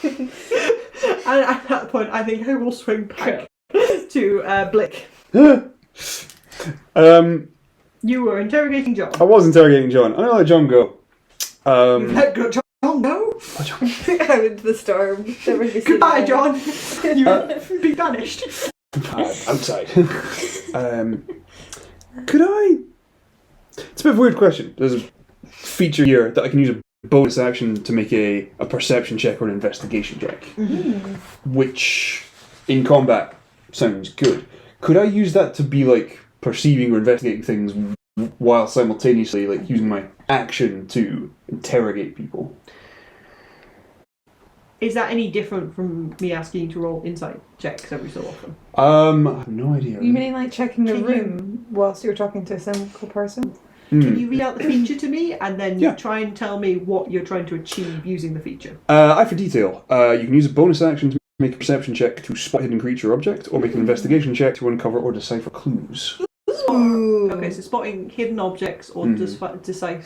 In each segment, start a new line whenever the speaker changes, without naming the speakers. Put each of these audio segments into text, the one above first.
And at that point, I think I will swing back to Blick. You were interrogating John.
I was interrogating John. I'm going to let John go.
You've let John go?
Out into the storm.
Goodbye, John. You be banished.
Outside. Could I... It's a bit of a weird question. There's a feature here that I can use a bonus action to make a perception check or an investigation check. Mm-hmm. Which, in combat, sounds good. Could I use that to be, like, perceiving or investigating things while simultaneously, like, using my action to interrogate people?
Is that any different from me asking you to roll insight checks every so often?
I have no idea.
You mean like checking the room whilst you're talking to a single person?
Can you read out the feature to me and then try and tell me what you're trying to achieve using the feature?
Eye for detail. You can use a bonus action to make a perception check to spot a hidden creature or object, or make an investigation check to uncover or decipher clues.
Ooh. Okay, so spotting hidden objects or
deciphering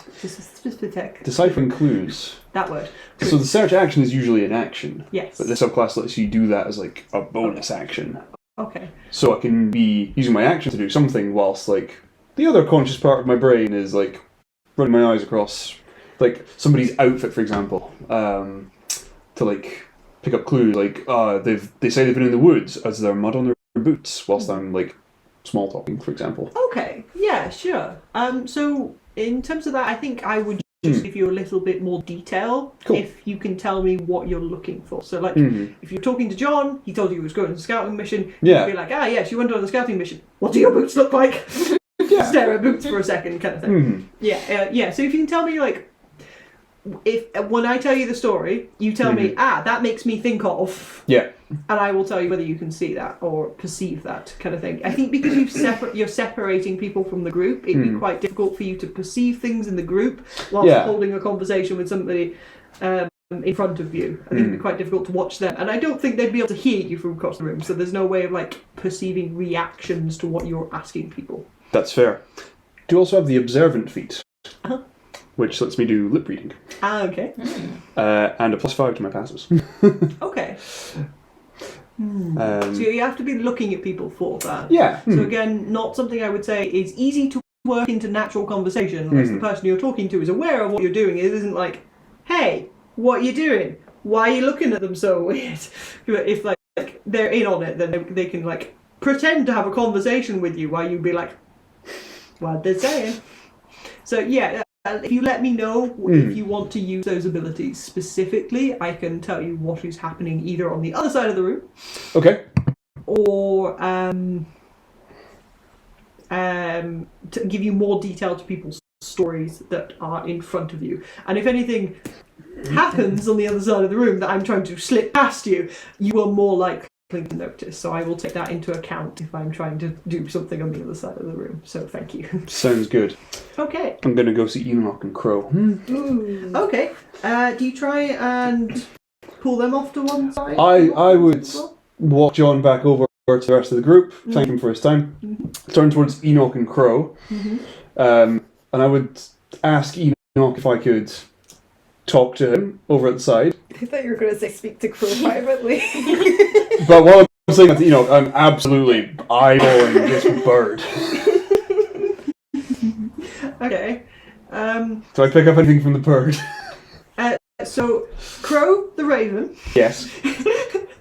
clues.
That word.
So the search action is usually an action.
Yes.
But the subclass lets you do that as like a bonus action.
Okay.
So I can be using my action to do something whilst like the other conscious part of my brain is like running my eyes across like somebody's outfit, for example, to like pick up clues like they say they've been in the woods as there mud on their boots whilst I'm like small talking, for example.
Okay, yeah, sure. So in terms of that, I think I would just give you a little bit more detail if you can tell me what you're looking for. So like, if you're talking to John, he told you he was going on a scouting mission, you'd be like, yes, you went on a scouting mission. What do your boots look like? Stare at boots for a second kind of thing. Yeah, so if you can tell me like, when I tell you the story, you tell me, that makes me think of. Yeah. And I will tell you whether you can see that or perceive that kind of thing. I think because you're separating people from the group, it'd be quite difficult for you to perceive things in the group whilst holding a conversation with somebody in front of you. I think it'd be quite difficult to watch them. And I don't think they'd be able to hear you from across the room, so there's no way of like perceiving reactions to what you're asking people. That's fair.
Do you also have the observant feat? Which lets me do lip reading.
Okay.
And a +5 to my passes.
Okay. So you have to be looking at people for that.
Yeah.
So again, not something I would say is easy to work into natural conversation unless the person you're talking to is aware of what you're doing. It isn't like, hey, what are you doing? Why are you looking at them so weird? If like they're in on it, then they can like pretend to have a conversation with you while you be like, what they're saying. So yeah. If you let me know if you want to use those abilities specifically, I can tell you what is happening either on the other side of the room.
Okay.
Or to give you more detail to people's stories that are in front of you. And if anything happens on the other side of the room that I'm trying to slip past you, you are more likely to notice. So I will take that into account if I'm trying to do something on the other side of the room. So thank you.
Sounds good.
Okay.
I'm going to go see Enoch and Crow.
Okay. Do you try and pull them off to one side?
I would walk John back over to the rest of the group, thank him for his time, turn towards Enoch and Crow, and I would ask Enoch if I could talk to him over at the side.
I thought you were going to say speak to Crow privately.
But while I'm saying that to Enoch, I'm absolutely eyeballing this bird.
Okay.
Do I pick up anything from the bird?
So, Crow the Raven.
Yes.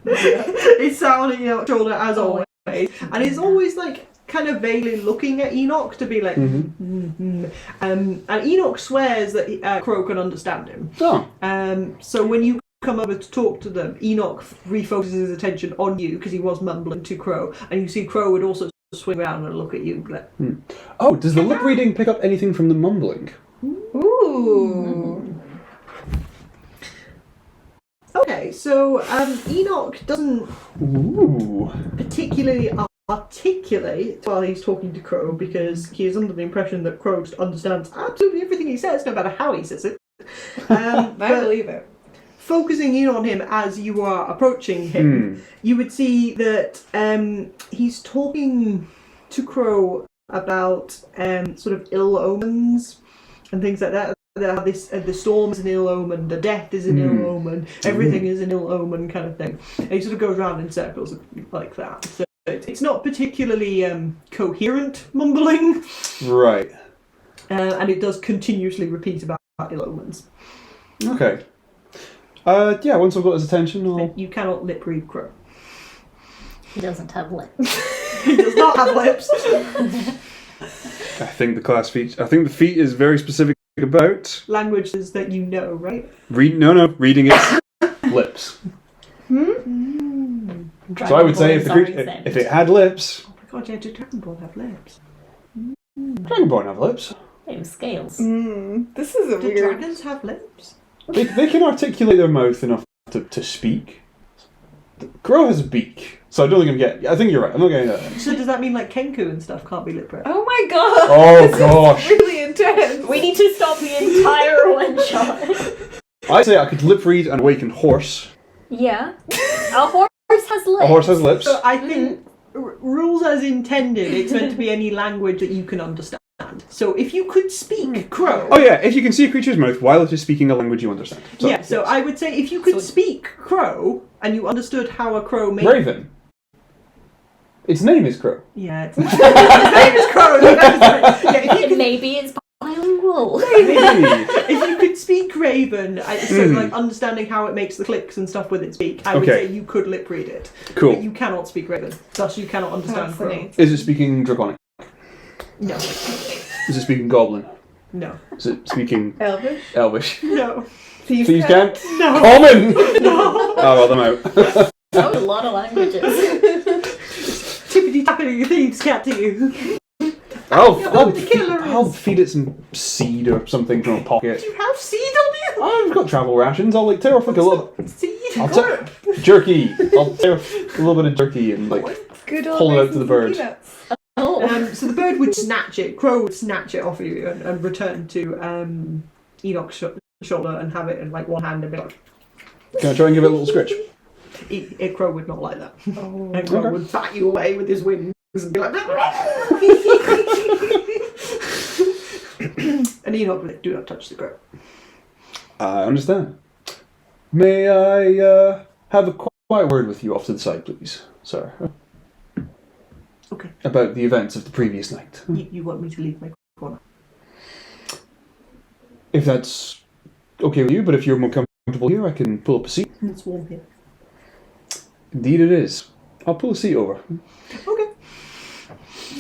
Is sat on Enoch's shoulder as always, and is always like kind of vaguely looking at Enoch to be like, and Enoch swears that Crow can understand him.
Oh.
So when you come over to talk to them, Enoch refocuses his attention on you because he was mumbling to Crow, and you see Crow would also swing around and look at you. Like,
Oh, does the lip reading pick up anything from the mumbling?
Ooh.
Okay, so Enoch doesn't particularly articulate while he's talking to Crow because he is under the impression that Crow understands absolutely everything he says, no matter how he says it.
I believe it.
Focusing in on him as you are approaching him, you would see that he's talking to Crow about sort of ill omens and things like that. the storm is an ill omen, the death is an ill omen, everything is an ill omen kind of thing. And he sort of goes around in circles like that. So it's not particularly coherent mumbling.
Right.
And it does continuously repeat about ill omens.
Okay. Yeah, once I've got his attention, I'll...
You cannot lip read Crow.
He doesn't have lips.
He does not have lips.
I think the feat is very specific about...
Languages that you know, right?
Reading its lips. So I would say if it had lips...
Oh my god, yeah, did Dragonborn have lips?
Dragonborn have lips.
They have scales.
This is a
Do
weird...
dragons have lips?
They can articulate their mouth enough to speak. Crow has a beak, so I don't think I'm getting... I think you're right, I'm not getting that.
So does that mean like Kenku and stuff can't be lip read?
Oh my god!
Oh
This
gosh!
is really intense!
We need to stop the entire one shot.
I'd say I could lip read an awakened horse.
Yeah. A horse has lips.
A horse has lips.
So I think rules as intended, it's meant to be any language that you can understand. So if you could speak Crow...
Oh yeah, if you can see a creature's mouth while it is speaking a language you understand.
So I would say if you could speak Crow and you understood how a crow made...
Raven. Its name is Crow.
Yeah, its name is Crow. Yeah, if you could,
Maybe it's bilingual.
if you could speak Raven, so like understanding how it makes the clicks and stuff with its beak, I would say you could lip read it.
Cool.
But you cannot speak Raven, thus you cannot understand Crow.
Is it speaking Draconic?
No.
Is it speaking Goblin?
No.
Is it speaking
Elvish?
No.
Thieves' Cant?
No.
Common!
No.
Oh well, I'm out.
That was a lot of languages.
Tippity tappity thieves cat to you.
I'll feed it some seed or something from a pocket.
Do you have seed on you?
I've got travel rations. I'll tear off like a little
Seed?
jerky. I'll tear off a little bit of jerky and
Good
pull it out to the bird.
So the bird would snatch it, Crow would snatch it off of you and return to Enoch's shoulder and have it in like one hand and be like...
Can I try and give it a little scritch?
A crow would not like that. And Crow would bat you away with his wings and be like... And Enoch would like, do not touch the crow.
I understand. May I have a quiet word with you off to the side, please, sir?
Okay.
About the events of the previous night.
You want me to leave my corner?
If that's okay with you, but if you're more comfortable here, I can pull up a seat.
It's warm here.
Indeed it is. I'll pull a seat over.
Okay.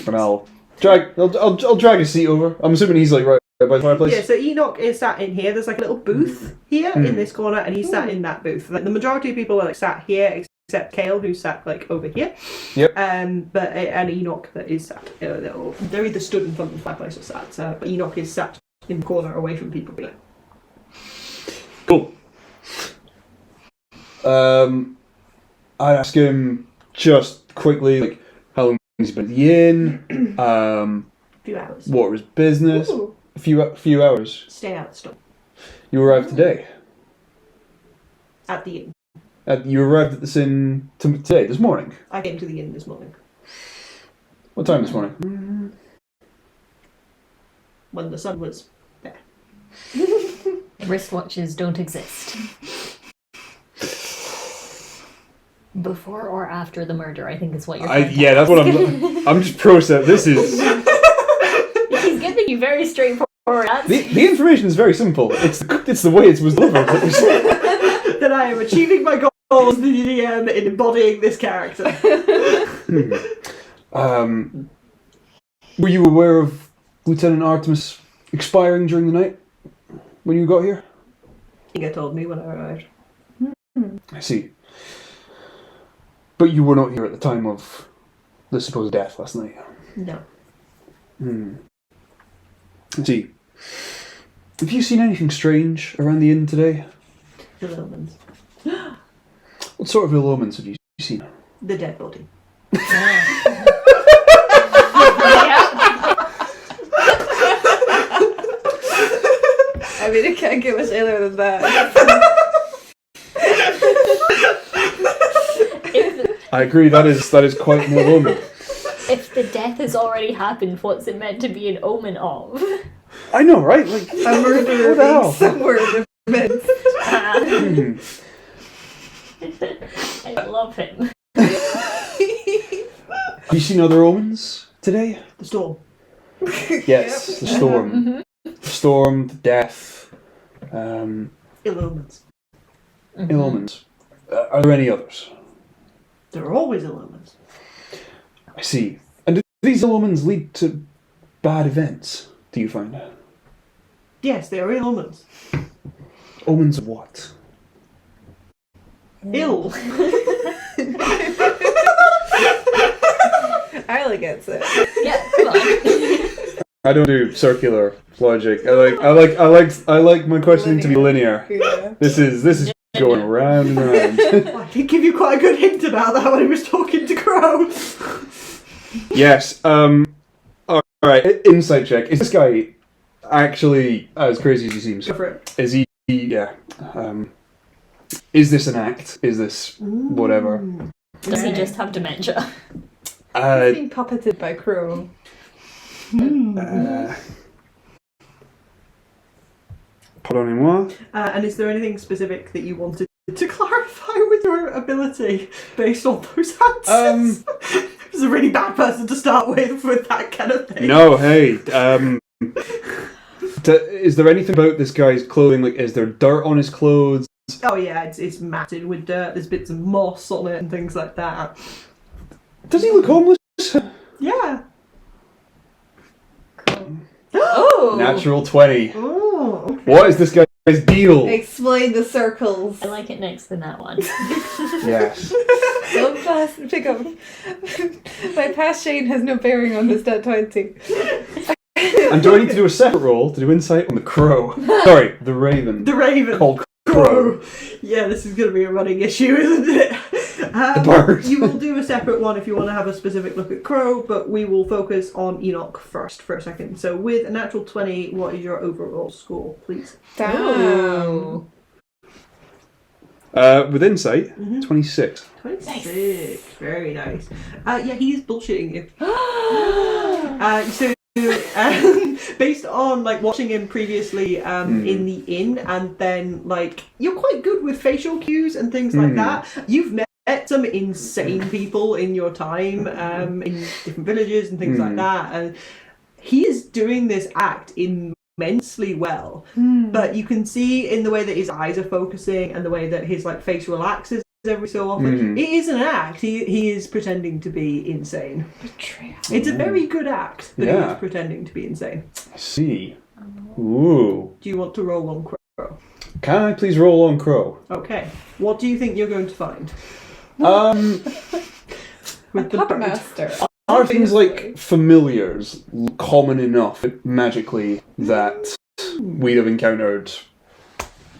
And I'll drag a seat over. I'm assuming he's like right by the fireplace.
Yeah, so Enoch is sat in here. There's like a little booth here in this corner, and he's sat in that booth. Like the majority of people are like sat here, except Kale, who's sat like over here.
Yep.
But and Enoch that is sat. They're either stood in front of the fireplace or sat. But Enoch is sat in the corner, away from people.
Cool. I ask him just quickly, like, how long he's been at the inn.
A few hours.
What was business?
Ooh.
A few hours.
Stay out, stop.
You arrived today.
At the inn.
You arrived at this inn today, this morning.
I came to the inn this morning.
What time this morning?
When the sun was there.
Wristwatches don't exist. Before or after the murder, I think is what you're saying.
Yeah, that's what I'm just processing. This is...
He's giving you very straightforward answers.
The information is very simple. It's the way it was delivered.
That I am achieving my goals in the DM in embodying this character.
Were you aware of Lieutenant Artemis expiring during the night when you got here?
Inga told me when I arrived.
I see. But you were not here at the time of the supposed death last night?
No.
I see. Have you seen anything strange around the inn today?
The omens.
What sort of ill omens have you seen?
The dead body.
I mean, it can't get much iller than that.
I agree, that is quite an ill omen.
If the death has already happened, what's it meant to be an omen of?
I know, right? Like,
A murderer
what the hell?
being somewhere in the midst.
I love him.
Have you seen other omens today?
The storm.
Yes, the storm. The storm, the death,
Ill omens.
ill omens. Are there any others?
There are always ill omens.
I see. And do these ill omens lead to bad events, do you find?
Yes, they are ill omens.
Omens of what?
Ill.
Isla gets it.
Yeah, come on.
I don't do circular logic. I like my questioning to be linear.
Yeah.
This is going round and round.
I did give you quite a good hint about that when he was talking to Crow.
Yes. All right. Insight check. Is this guy actually as crazy as he seems?
Go for it.
Is he? Yeah. Is this an act? Is this whatever?
Does he just have dementia?
He's being puppeted by Crow.
Pardonnez-moi.
And is there anything specific that you wanted to clarify with your ability based on those answers? He's a really bad person to start with that kind of thing.
No, hey. Is there anything about this guy's clothing? Like, is there dirt on his clothes?
Oh yeah, it's matted with dirt. There's bits of moss on it and things like that.
Does he look homeless?
Yeah.
Oh!
Natural 20.
Oh, okay.
What is this guy's deal?
Explain the circles.
I like it next to that one.
Yes.
Don't pass pick up. My past Shane has no bearing on this stat 20.
And do I need to do a separate roll to do insight on the crow? Sorry, the raven.
The raven.
Called Crow.
Yeah, this is going to be a running issue, isn't it?
The bird.
You will do a separate one if you want to have a specific look at Crow, but we will focus on Enoch first for a second. So with a natural 20, what is your overall score, please?
Ooh.
With insight, 26.
26.
Nice.
Very nice. Yeah, he's bullshitting you. So based on like watching him previously in the inn, and then like you're quite good with facial cues and things like that. You've met some insane people in your time in different villages and things like that, and he is doing this act immensely well. But you can see in the way that his eyes are focusing and the way that his like face relaxes every so often. It is an act. He is pretending to be insane.
Betrayal.
It's a very good act that he
Yeah.
is pretending to be insane.
I see. Ooh.
Do you want to roll on Crow?
Can I please roll on crow?
Okay. What do you think you're going to find with the
Puppet
bird?
master.
Are things like familiars common enough magically that we'd have encountered,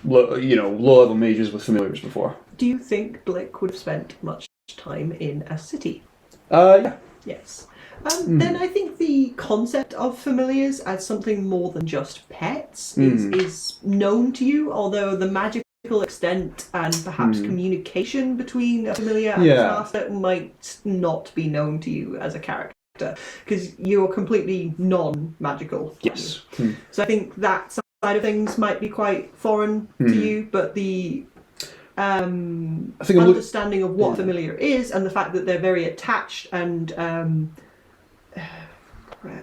low-level mages with familiars before?
Do you think Blick would have spent much time in a city?
Yeah.
Yes. Then I think the concept of familiars as something more than just pets is known to you, although the magical extent and perhaps communication between a familiar and its master might not be known to you as a character, because you're completely non-magical.
Yes.
So I think that side of things might be quite foreign to you, but the
I think I'm
understanding of what familiar is and the fact that they're very attached and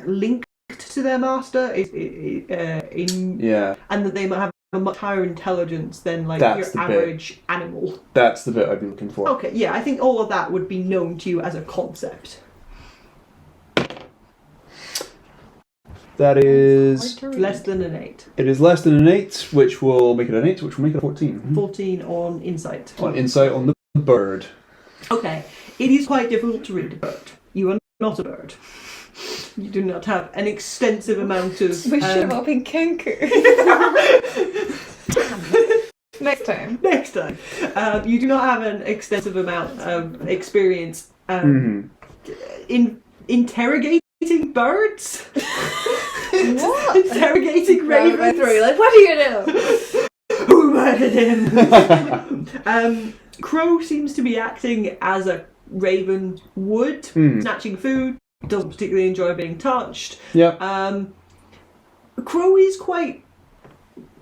linked to their master and that they might have a much higher intelligence than like
That's
your
the bit.
average animal.
That's the bit I'd be looking for.
Okay, yeah, I think all of that would be known to you as a concept.
That is...
Less than an 8.
It is less than an 8, which will make it an 8, which will make it a 14.
14 on insight.
On insight on the bird.
Okay, it is quite difficult to read a bird. You are not a bird. You do not have an extensive amount of...
We should have all been Kenku. Next time.
Next time. You do not have an extensive amount of experience in interrogating birds.
What?
Interrogating ravens.
You're like, what do you do?
Who murdered him? Crow seems to be acting as a raven would, snatching food. Doesn't particularly enjoy being touched.
Yep.
Crow is quite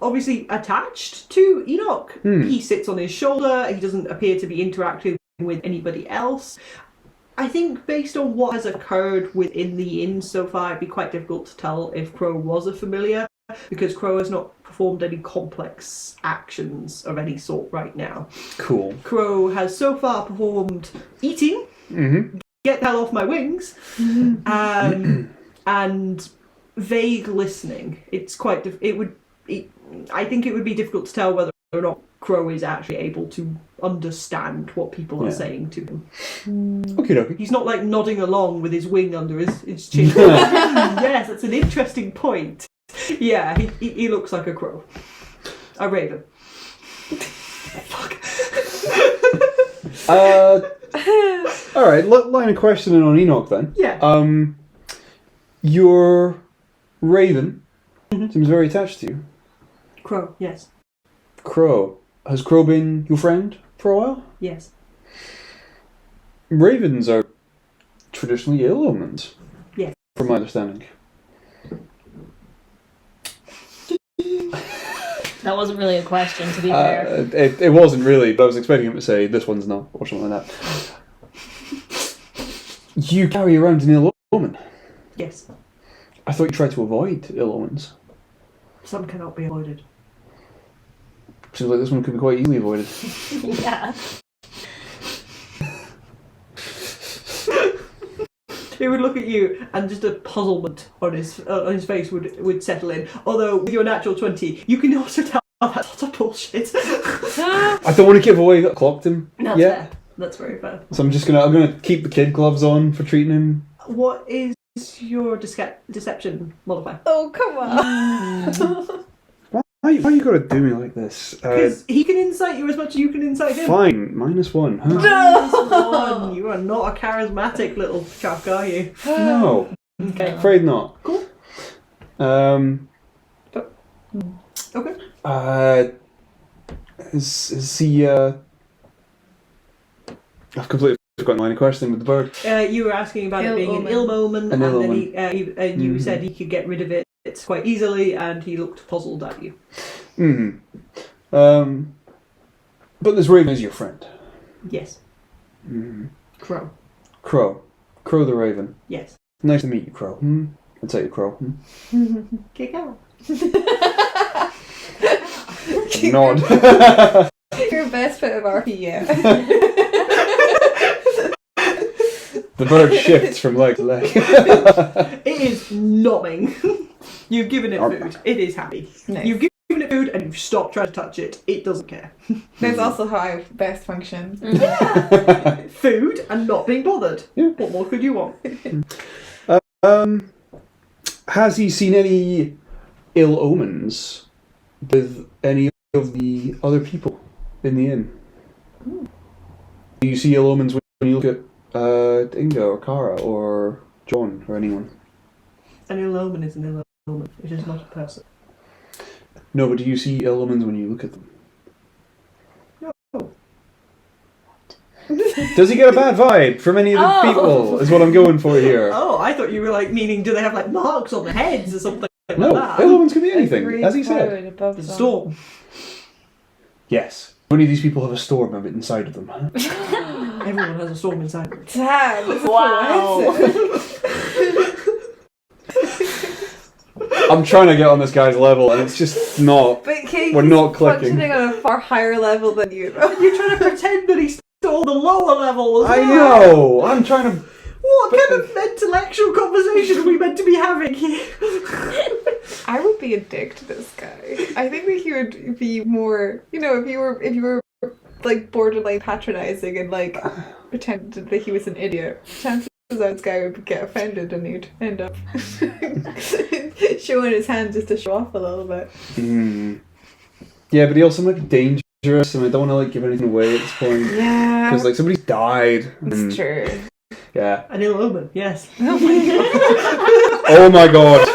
obviously attached to Enoch. He sits on his shoulder. He doesn't appear to be interacting with anybody else. I think based on what has occurred within the inn so far, it'd be quite difficult to tell if Crow was a familiar, because Crow has not performed any complex actions of any sort right now.
Cool.
Crow has so far performed eating, get the hell off my wings, and vague listening. It's quite. I think it would be difficult to tell whether or not Crow is actually able to understand what people are saying to him.
Okay.
He's not like nodding along with his wing under his chin. Yes, that's an interesting point. Yeah, he looks like a crow. A raven. Fuck.
Alright, line of questioning on Enoch then.
Yeah.
Your raven seems very attached to you.
Crow, yes.
Crow. Has Crow been your friend for a while?
Yes.
Ravens are traditionally ill omens.
Yes.
From my understanding.
That wasn't really a question, to be fair.
It wasn't really, but I was expecting him to say, this one's not, or something like that. You carry around an ill omen.
Yes.
I thought you tried to avoid ill omens.
Some cannot be avoided.
Seems like this one could be quite easily avoided.
Yeah.
He would look at you, and just a puzzlement on his face would settle in. Although with your natural 20, you can also tell that's not bullshit.
I don't want to give away that I clocked him.
That's fair. That's very fair.
So I'm gonna keep the kid gloves on for treating him.
What is your deception modifier?
Oh, come on.
Why you gotta do me like this?
Because he can incite you as much as you can incite him.
Fine, -1. Huh?
-1. You are not a charismatic little chap, are you?
No,
Okay.
afraid not.
Cool. Okay.
Is he? I've completely forgotten the line of questioning with the bird.
You were asking about it being an ill omen, and then you said he could get rid of it quite easily, and he looked puzzled at you.
But this raven is your friend.
Yes. Crow.
Crow the raven.
Yes.
Nice to meet you, Crow. I'd say you, Crow.
Kick out.
Nod.
Your best bit of RP yet.
The bird shifts from leg to leg.
It is nobbing. You've given it food. It is happy.
Nice.
You've given it food and you've stopped trying to touch it. It doesn't care.
That's also how I best function.
Food and not being bothered.
Yeah.
What more could you want?
Has he seen any ill omens with any of the other people in the inn? Do you see ill omens when you look at Inga or Kara or John or anyone?
An ill omen is an ill omen. It is not a person.
No, but do you see ill omens when you look at them?
No.
Does he get a bad vibe from any of the people? Is what I'm going for here.
Oh, I thought you were meaning do they have marks on their heads or something like
No,
that?
ill omens can be anything, as he said.
The storm.
Yes. Only these people have a storm inside of them.
Everyone has a storm inside them.
Damn, this is
Wow.
I'm trying to get on this guy's level, and it's just not.
But Kate
We're not clicking.
functioning on a far higher level than you.
You're trying to pretend that he's still the lower level as well.
I know. I'm trying to.
What kind of intellectual conversation are we meant to be having here?
I would be a dick to this guy. I think that he would be more, if you were borderline patronizing and pretended that he was an idiot. Chances are this guy would get offended and he'd end up showing his hand just to show off a little bit.
Yeah, but he also might be dangerous, and I don't want to give anything away at this point.
Yeah,
Because somebody's died.
it's true.
Yeah.
An ill omen, yes.
Oh my god.
Oh my god.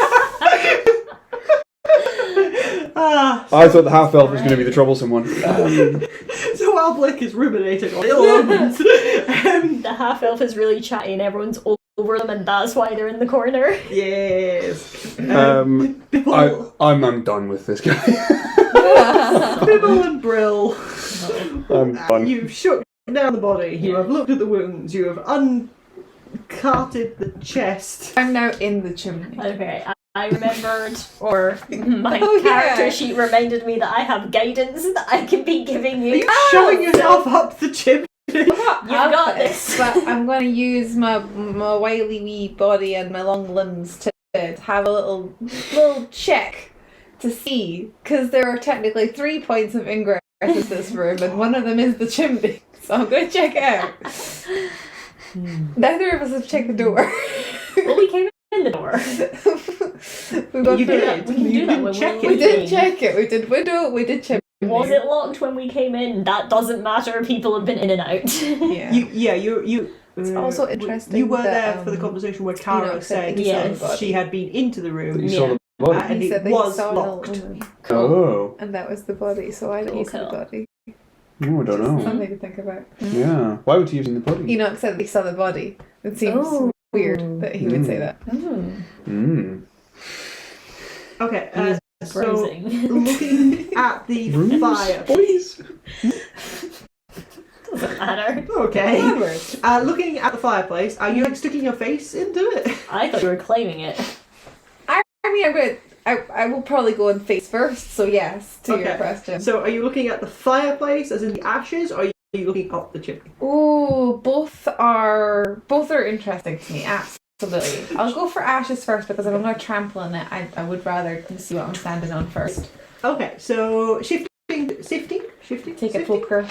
I thought the half elf was going to be the troublesome one.
So while Blake is ruminating on ill omens,
The half elf is really chatty and everyone's over them and that's why they're in the corner.
Yes.
I'm done with this guy.
Bibble and Brill.
I'm done.
You've shook down the body. You have looked at the wounds. You have uncarted the chest.
I'm now in the chimney.
Okay, I remembered, or my
Oh,
character
yeah.
sheet reminded me that I have guidance that I can be giving you.
Shoving yourself up the chimney.
You've got this.
But I'm going to use my wily wee body and my long limbs to have a little check to see, because there are technically 3 points of ingress in this room, and one of them is the chimney. So I'm going to check it out. Neither of us have checked the door.
Well, we came in the door.
We've gone
You
through
did.
it.
We can do
You
that
didn't
when
check
we
it.
We did check it. We did window. We did chimney.
Was it locked when we came in? That doesn't matter. People have been in and out.
Yeah.
You.
It's also interesting
You were
that,
there for the conversation where Kara said
Yes.
that she had been into the room.
You saw the body.
And
He
it
said that he
was
saw
locked.
an old woman.
Oh.
And that was the body, so I don't use the
Cool.
body.
Oh, I don't know.
Something to think about.
Yeah. Why would he have seen the body?
Enoch said that he saw the body. It seems weird that he would say that.
Okay, so
Bruising.
looking at the fire.
Boys.
Doesn't matter.
Okay.
Onwards.
Looking at the fireplace, are you like sticking your face into it?
I thought you were claiming it.
I mean, I will probably go in face first, so yes, to your question.
So are you looking at the fireplace as in the ashes, or are you looking up the chimney?
Ooh, both are interesting to me, absolutely. I'll go for ashes first because if I'm going to trample on it, I would rather see what I'm standing on first.
Okay, so sifting?
Take a poker.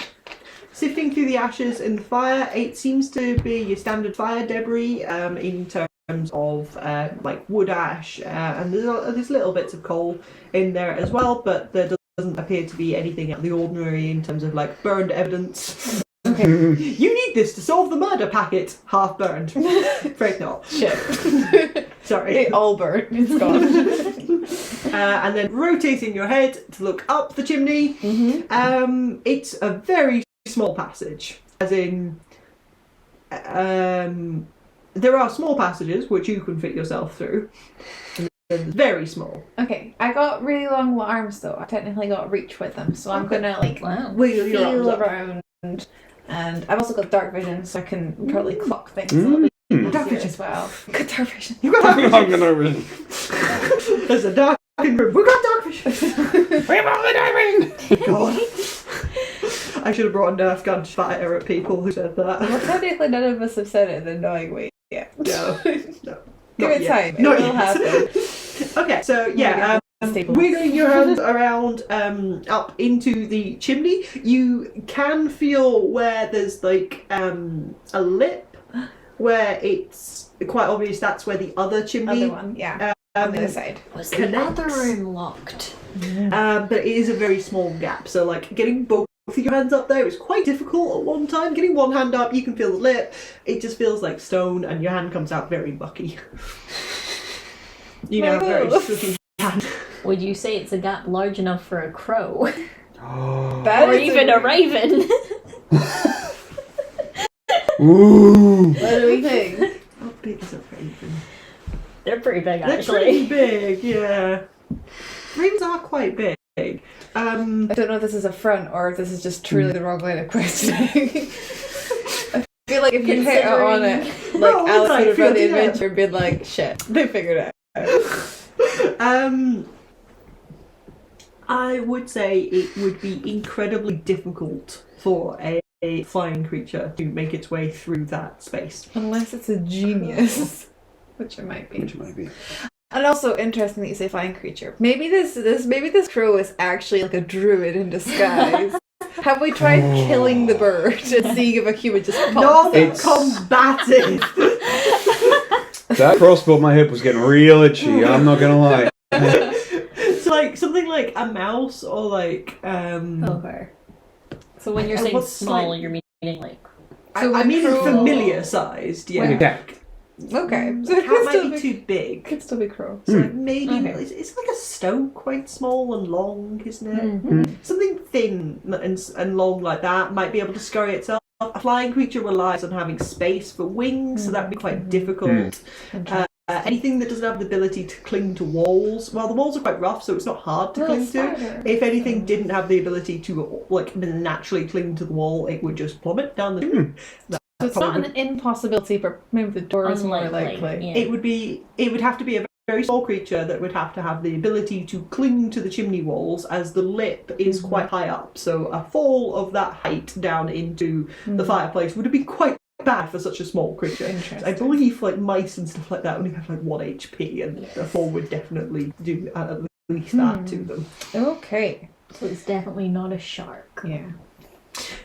Sifting through the ashes in the fire, it seems to be your standard fire debris in terms of like wood ash, and there's little bits of coal in there as well, but there doesn't appear to be anything out of the ordinary in terms of like burned evidence.
Okay.
You need this to solve the murder packet. Half burned. Afraid not.
Shit.
Sorry.
It all burned. It's gone.
And then rotating your head to look up the chimney. It's a very small passage, as in there are small passages which you can fit yourself through, and they're very small.
Okay, I got really long arms though. I technically got reach with them, so I'm gonna like
Wow.
Wheel your arms
feel
up.
around, and I've also got dark vision, so I can probably clock things a little bit
Dark
easier
vision.
as well. Good dark vision.
You got dark vision.
I'm gonna win.
There's a dark room. We've got dark vision.
We're all the diamond.
God. I should have brought a Nerf gun to fire at people who said that.
Well, technically, none of us have said it in an annoying way yet.
No.
Give
Not
it
yet.
time. It
Not
will
yet.
happen.
Okay, so yeah,
Stable.
wiggling your hands around up into the chimney, you can feel where there's like a lip, where it's quite obvious that's where the other chimney
Other one, yeah. On the other side.
Was the
connects.
other room locked?
But it is a very small gap, so like getting both of your hands up there is quite difficult at one time. Getting one hand up, you can feel the lip, it just feels like stone and your hand comes out very mucky. You know,
My
very
moves.
sooty hand.
Would you say it's a gap large enough for a crow?
That
Or
is
even a raven?
Ooh.
What do we think?
How big is a raven?
They're pretty big,
They're
actually.
pretty big, yeah. Ravens are quite big.
I don't know if this is a front or if this is just truly the wrong line of questioning. I feel like if you hit on it, like
No, it's
Alex
like
would have run the
fielding
adventure and been like, shit, they figured it out.
I would say it would be incredibly difficult for a flying creature to make its way through that space.
Unless it's a genius. Which it might be.
Which might be.
And also interesting that you say flying creature. Maybe this crow is actually like a druid in disguise. Have we tried killing the bird and seeing if a human just pops out?
Non-combative!
That crossbow on my hip was getting real itchy, I'm not gonna lie.
So like something like a mouse or like
Okay. So when you're saying
what's
small,
like-
you're meaning like...
So
I mean
crow-
familiar sized, yeah.
Like a cat.
Okay. So
The
it
cat
could
might
still
be too big.
could still be crow.
So like maybe
Okay.
it's like a stoat, quite small and long, isn't it?
Mm-hmm.
Something thin and long like that might be able to scurry itself A flying creature relies on having space for wings, so that'd be quite difficult. Anything that doesn't have the ability to cling to walls, well, the walls are quite rough, so it's not hard to cling to. If anything didn't have the ability to naturally cling to the wall, it would just plummet down the chimney.
So it's not an impossibility, but maybe the door is more likely.
Yeah.
It would have to be a very small creature that would have to have the ability to cling to the chimney walls, as the lip is quite high up. So a fall of that height down into the fireplace would have been quite bad for such a small creature.
Interesting.
I believe mice and stuff like that only have 1 HP, and a fall would definitely do at least that to them.
Okay.
So it's definitely not a shark.
Yeah.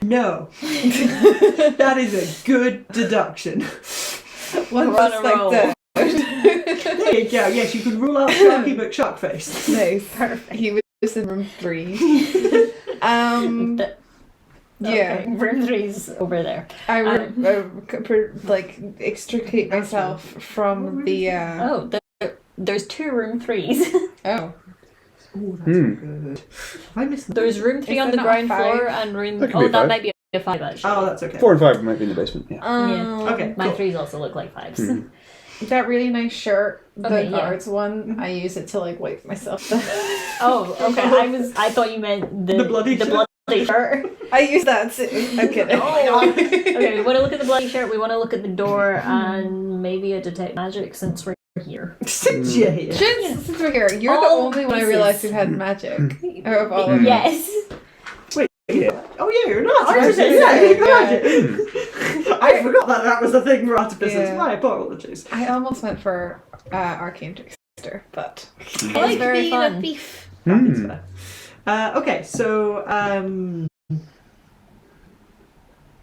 No. That is a good deduction.
One
We're on a roll.
There you go. Yes, you can rule out Sharky McSharkface.
Nice.
Perfect.
He was in room 3.
Okay, room 3's over there.
I extricate myself from the.
There's 2 room 3s.
Oh.
Oh, that's good. I missed
There's room 3 on the
not a
ground
5?
floor and room.
That could be a
That
5.
might be a 5 actually.
Oh, that's okay.
4 and 5 might be in the basement. Yeah.
Yeah.
Okay,
My
cool.
3s also look like 5s.
That really nice shirt, the
Okay, yeah.
guards one, I use it to wipe myself down.
Oh, okay. I thought you meant the
bloody shirt.
bloody shirt.
I use that too. I'm kidding.
Okay, we want to look at the bloody shirt. We want to look at the door and maybe a detect magic since we're here.
Since you're here.
Since we're here, you're the
All
only one I
pieces.
realized who had magic. Out of all of you.
Yes.
Wait, yeah. Oh yeah, you're not.
Artificer,
Yeah, you got
yeah.
it. I forgot that was the thing for artificers.
Yeah.
My apologies.
I almost went for arcane trickster, but
I like very
being
fun.
a thief.
That's fair. Okay, so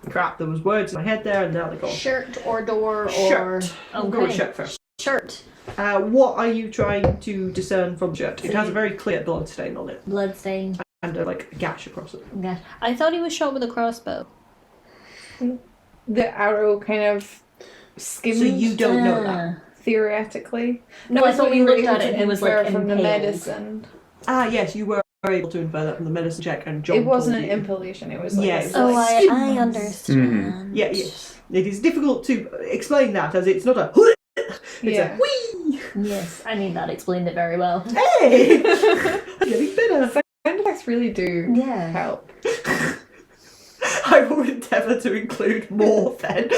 crap. There was words in my head there, and now they're gone.
Shirt or door or
Shirt. I'll go with
Okay.
shirt first.
Shirt.
What are you trying to discern from shirt? It has a very clear blood stain on it,
Bloodstain.
and a gash across it.
Gosh. I thought he was shot with a crossbow.
The arrow kind of skimmed.
So you don't know that.
Theoretically.
No, I
That's
thought
what
we
you were
looked
able
at it
to
and it was
infer
like
from the
impaled.
medicine.
Ah, yes, you were able to infer that from the medicine check, and John
It wasn't
told
an
you.
impalation. It was like
Yes.
a,
Oh,
like,
I understand.
Yeah, yes. It is difficult to explain that, as it's not a it's
Yeah.
a whee!
Yes, I mean that explained it very well.
Hey! I'm getting better.
sound effects really do
Yeah.
help.
I will endeavour to include more then.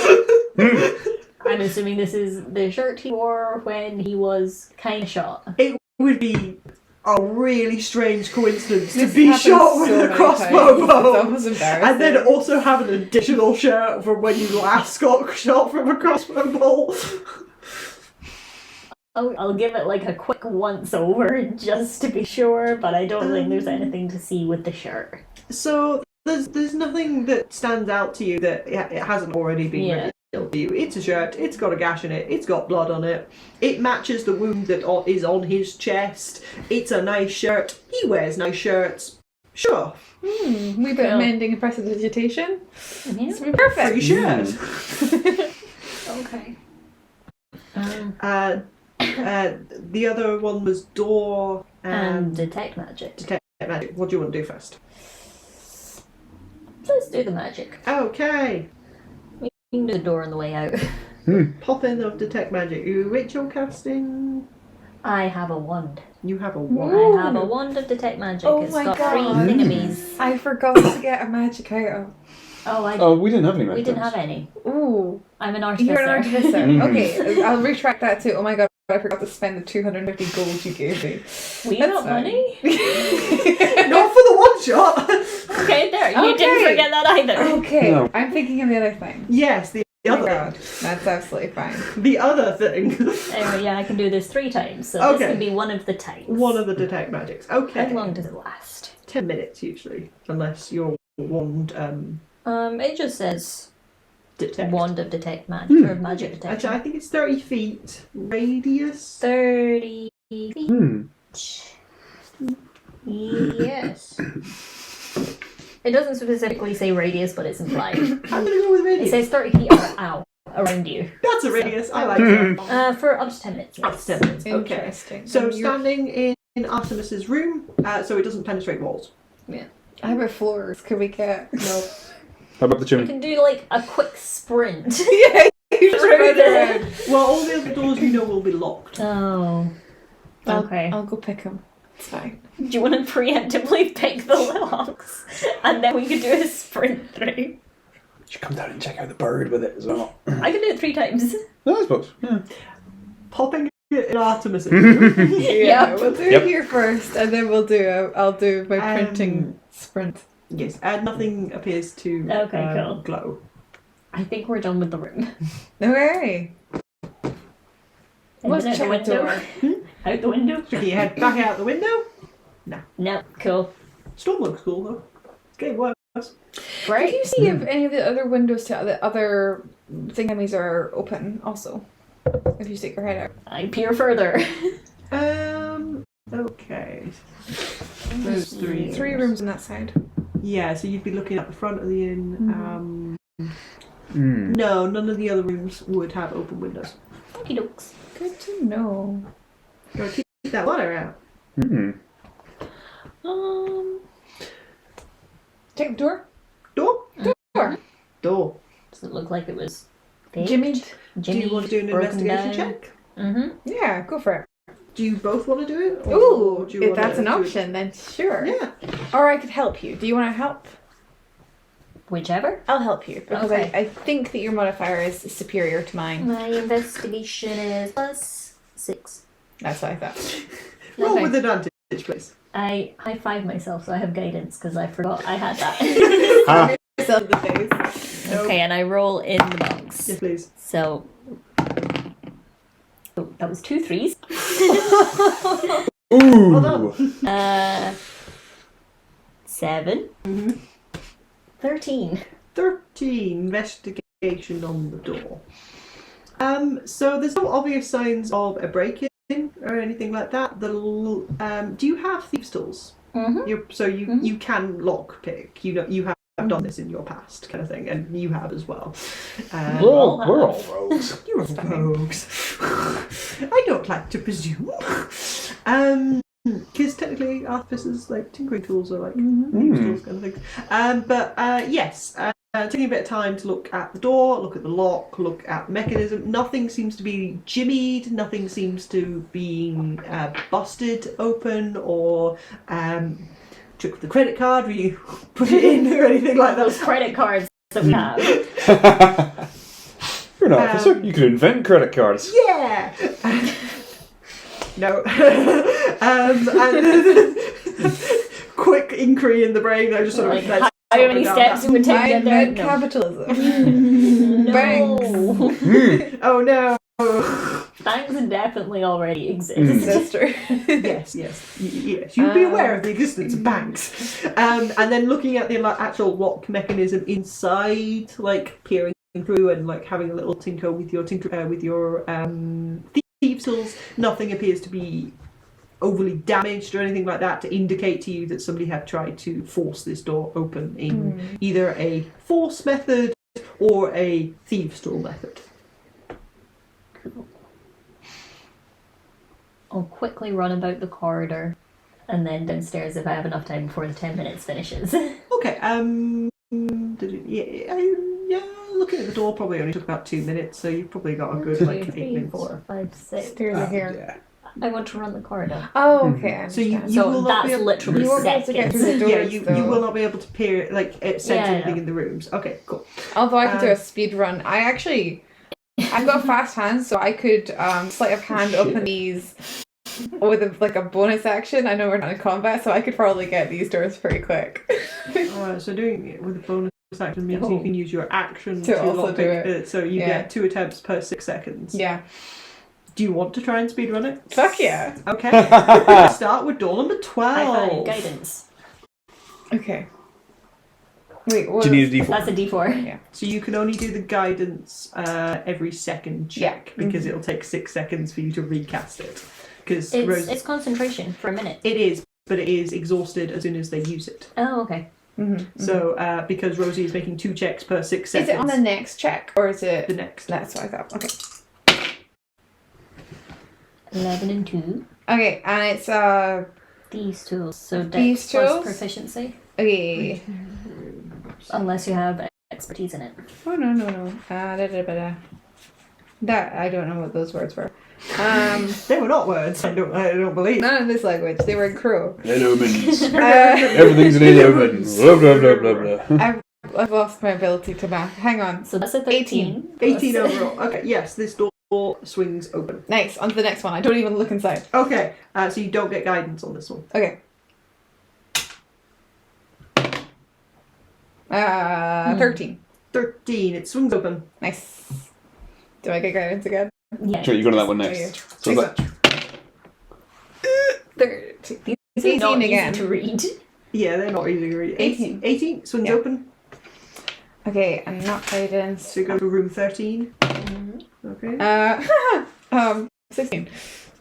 I'm assuming this is the shirt he wore when he was kind of shot.
It would be a really strange coincidence to
This
be
happens
shot with
so
a
many
crossbow
times. It's
bow.
almost embarrassing.
And then also have an additional shirt from when you last got shot from a crossbow bolt.
I'll give it like a quick once over just to be sure, but I don't think there's anything to see with the shirt.
So there's nothing that stands out to you that it hasn't already been revealed to you. It's a shirt, it's got a gash in it, it's got blood on it, it matches the wound that is on his chest, it's a nice shirt, he wears nice shirts. Sure.
We bit
Yeah.
of mending and prestidigitation.
Yeah.
It's perfect.
Free shirt.
Okay.
The other one was door
And
and
detect magic.
detect magic. What do you want to do first?
Let's do the magic.
Okay.
We can do the door on the way out.
Pop in of detect magic. You ritual casting.
I have a wand.
You have a wand.
I have a wand of detect magic.
Oh
It's
my
got
God.
3 thingamies.
I forgot to get a magic item.
Oh, we didn't have any
We didn't have any.
Ooh.
I'm an artificer.
You're an artificer.
Mhm.
Okay, I'll retract that too. Oh my god, I forgot to spend the 250 gold you gave me.
We
That's
got
fine.
money?
Not for the one shot.
Okay, there. You didn't
Okay.
forget that either.
Okay,
No.
I'm thinking of the other thing.
Yes, the
Oh my
other.
god, that's absolutely fine.
The other thing.
Anyway, yeah, I can do this 3 times, so
Okay.
this can be one of the types.
One of the detect magics. Okay.
How long does it last?
10 minutes usually, unless your wand
It just says
detect.
wand of detect magic or magic
Actually,
detection.
I think it's 30 feet radius.
30 feet. Yes. It doesn't specifically say radius, but it's implied.
I'm gonna go with
It
radius.
says 30 feet around you.
That's a radius. I like that.
For up to 10 minutes.
Up to 10 minutes. Okay.
Interesting.
So
And you're-
standing in Artemis's room, so it doesn't penetrate walls.
I have a floors. Could we get? No.
How about the
You
chimney?
can do like a quick sprint.
Yeah, you just
Through
run
the-
around.
Well, all the other doors you know will be locked.
Oh. Okay.
I'll go pick him. It's fine.
Do you want to preemptively pick the locks? And then we could do a sprint through.
You should come down and check out the bird with it as well.
I can do it 3 times.
No, I suppose. Yeah.
Popping it in Artemis.
Yeah,
Yep.
we'll do
Yep.
it here first, and then I'll do my printing sprint.
Yes, and nothing appears to
Okay, cool.
glow.
I think we're done with the room.
No way.
Anything out the
check
window?
door.
Out the window?
Sticking your head back out the window.
No, cool.
Storm looks cool though. It's getting worse.
Right?
Can you see if any of the other windows to the other thingamies are open also? If you stick your head out.
I peer further.
Okay. Those three.
3 rooms on that side.
Yeah, so you'd be looking at the front of the inn. No, none of the other rooms would have open windows.
Okie dokes.
Good to know.
Gotta keep that water out.
Check the door.
Door?
Door.
Door.
Does it look like it was faked?
Jimmy.
Do you want to do an investigation check?
Mm-hmm.
Yeah, go for it.
Do you both want to do it?
Ooh,
do you
if
wanna
that's an
do it-
option, then sure.
Yeah.
Or I could help you. Do you want to help?
Whichever.
I'll help you because
Okay.
I think that your modifier is superior to mine.
My investigation is +6.
That's what I thought.
Roll
Okay.
with advantage, please.
I high-five myself, so I have guidance because I forgot I had that.
Ah.
Yourself in the face.
Okay, and I roll in the box.
Yes, please.
So, oh, that was 2 3s.
Ooh.
7. 13.
13 investigation on the door. So there's no obvious signs of a break-in or anything like that. Do you have thieves' tools?
Mm-hmm.
You can lock pick. You know you have done this in your past, kind of thing, and you have as well.
We're all rogues.
You're all rogues. I don't like to presume. Because technically artificers, like tinkering tools, are like thieves' tools kind of things. But yes, taking a bit of time to look at the door, look at the lock, look at the mechanism. Nothing seems to be jimmied. Nothing seems to be busted open or trick with the credit card where you put it in or anything like that.
Those credit cards that we have.
You're an officer. You could invent credit cards.
Yeah. No. Quick inquiry in the brain. I just sort of
Like, how many steps it would take to
I
get there?
invent
No.
capitalism.
No.
Banks.
Oh no.
Banks definitely already exist.
That's true.
Yes. Yes. You'd be aware of the existence of banks. And then looking at the actual lock mechanism inside, like peering through and like having a little tinker with your thieves' tools. Nothing appears to be overly damaged or anything like that to indicate to you that somebody had tried to force this door open in either a force method or a thieves' tool method.
I'll quickly run about the corridor and then downstairs if I have enough time before the 10 minutes finishes.
Okay, looking at the door probably only took about 2 minutes, so you've probably got a good
1,
like
2,
8
3,
minutes.
4, 5, 6.
Stairs are here.
Yeah.
I want to run the corridor.
Oh, okay. I
So you
understand.
will
So
not be
that's
able-
literally
You won't be able to get
seconds.
through the doors,
Yeah, you
though.
will not be able to peer sense
Yeah,
anything
no.
in the rooms. Okay, cool.
Although I could do a speed run. I've got fast hands, so I could sleight of hand open these with a bonus action. I know we're not in combat, so I could probably get these doors pretty quick.
So doing it with a bonus action means you can use your action
To also
lockpick
do it.
so you
Yeah.
get 2 attempts per 6 seconds.
Yeah.
Do you want to try and speedrun it?
Fuck yeah.
Okay. Start with door number 12.
I find guidance.
Okay. Wait, what?
Do you need a D4?
That's a D4.
So you can only do the guidance every second check because it'll take 6 seconds for you to recast it. Because
It's concentration for a minute.
it is, but it is exhausted as soon as they use it.
Oh, okay.
So because Rosie is making 2 checks per 6
Is
seconds.
it on the next check, or is it
the next?
That's what I thought. Okay.
11 and 2.
Okay, and it's
These tools. So
These
dex plus
tools?
proficiency.
okay.
Unless you have expertise in it.
Oh, no. That, I don't know what those words were.
They were not words. I don't believe.
None in this language. They were in Crow.
Omens.
Uh,
Everything's an omen. Blah, blah, blah, blah, blah.
I've lost my ability to math. Hang on.
So that's a 13.
18 overall. Okay, yes, this door swings open.
Nice. On to the next one. I don't even look inside.
Okay, so you don't get guidance on this one.
Okay. 13.
13. It swings open.
Nice. Do I get guidance again?
Yeah.
Sure, you go to that one
Yeah.
next. So it's like,
13.
These are not
18 again.
easy to read.
Yeah, they're not easy to read.
18.
18 swings
Yeah.
open.
Okay, and not guidance.
So you go to room 13. Okay.
16.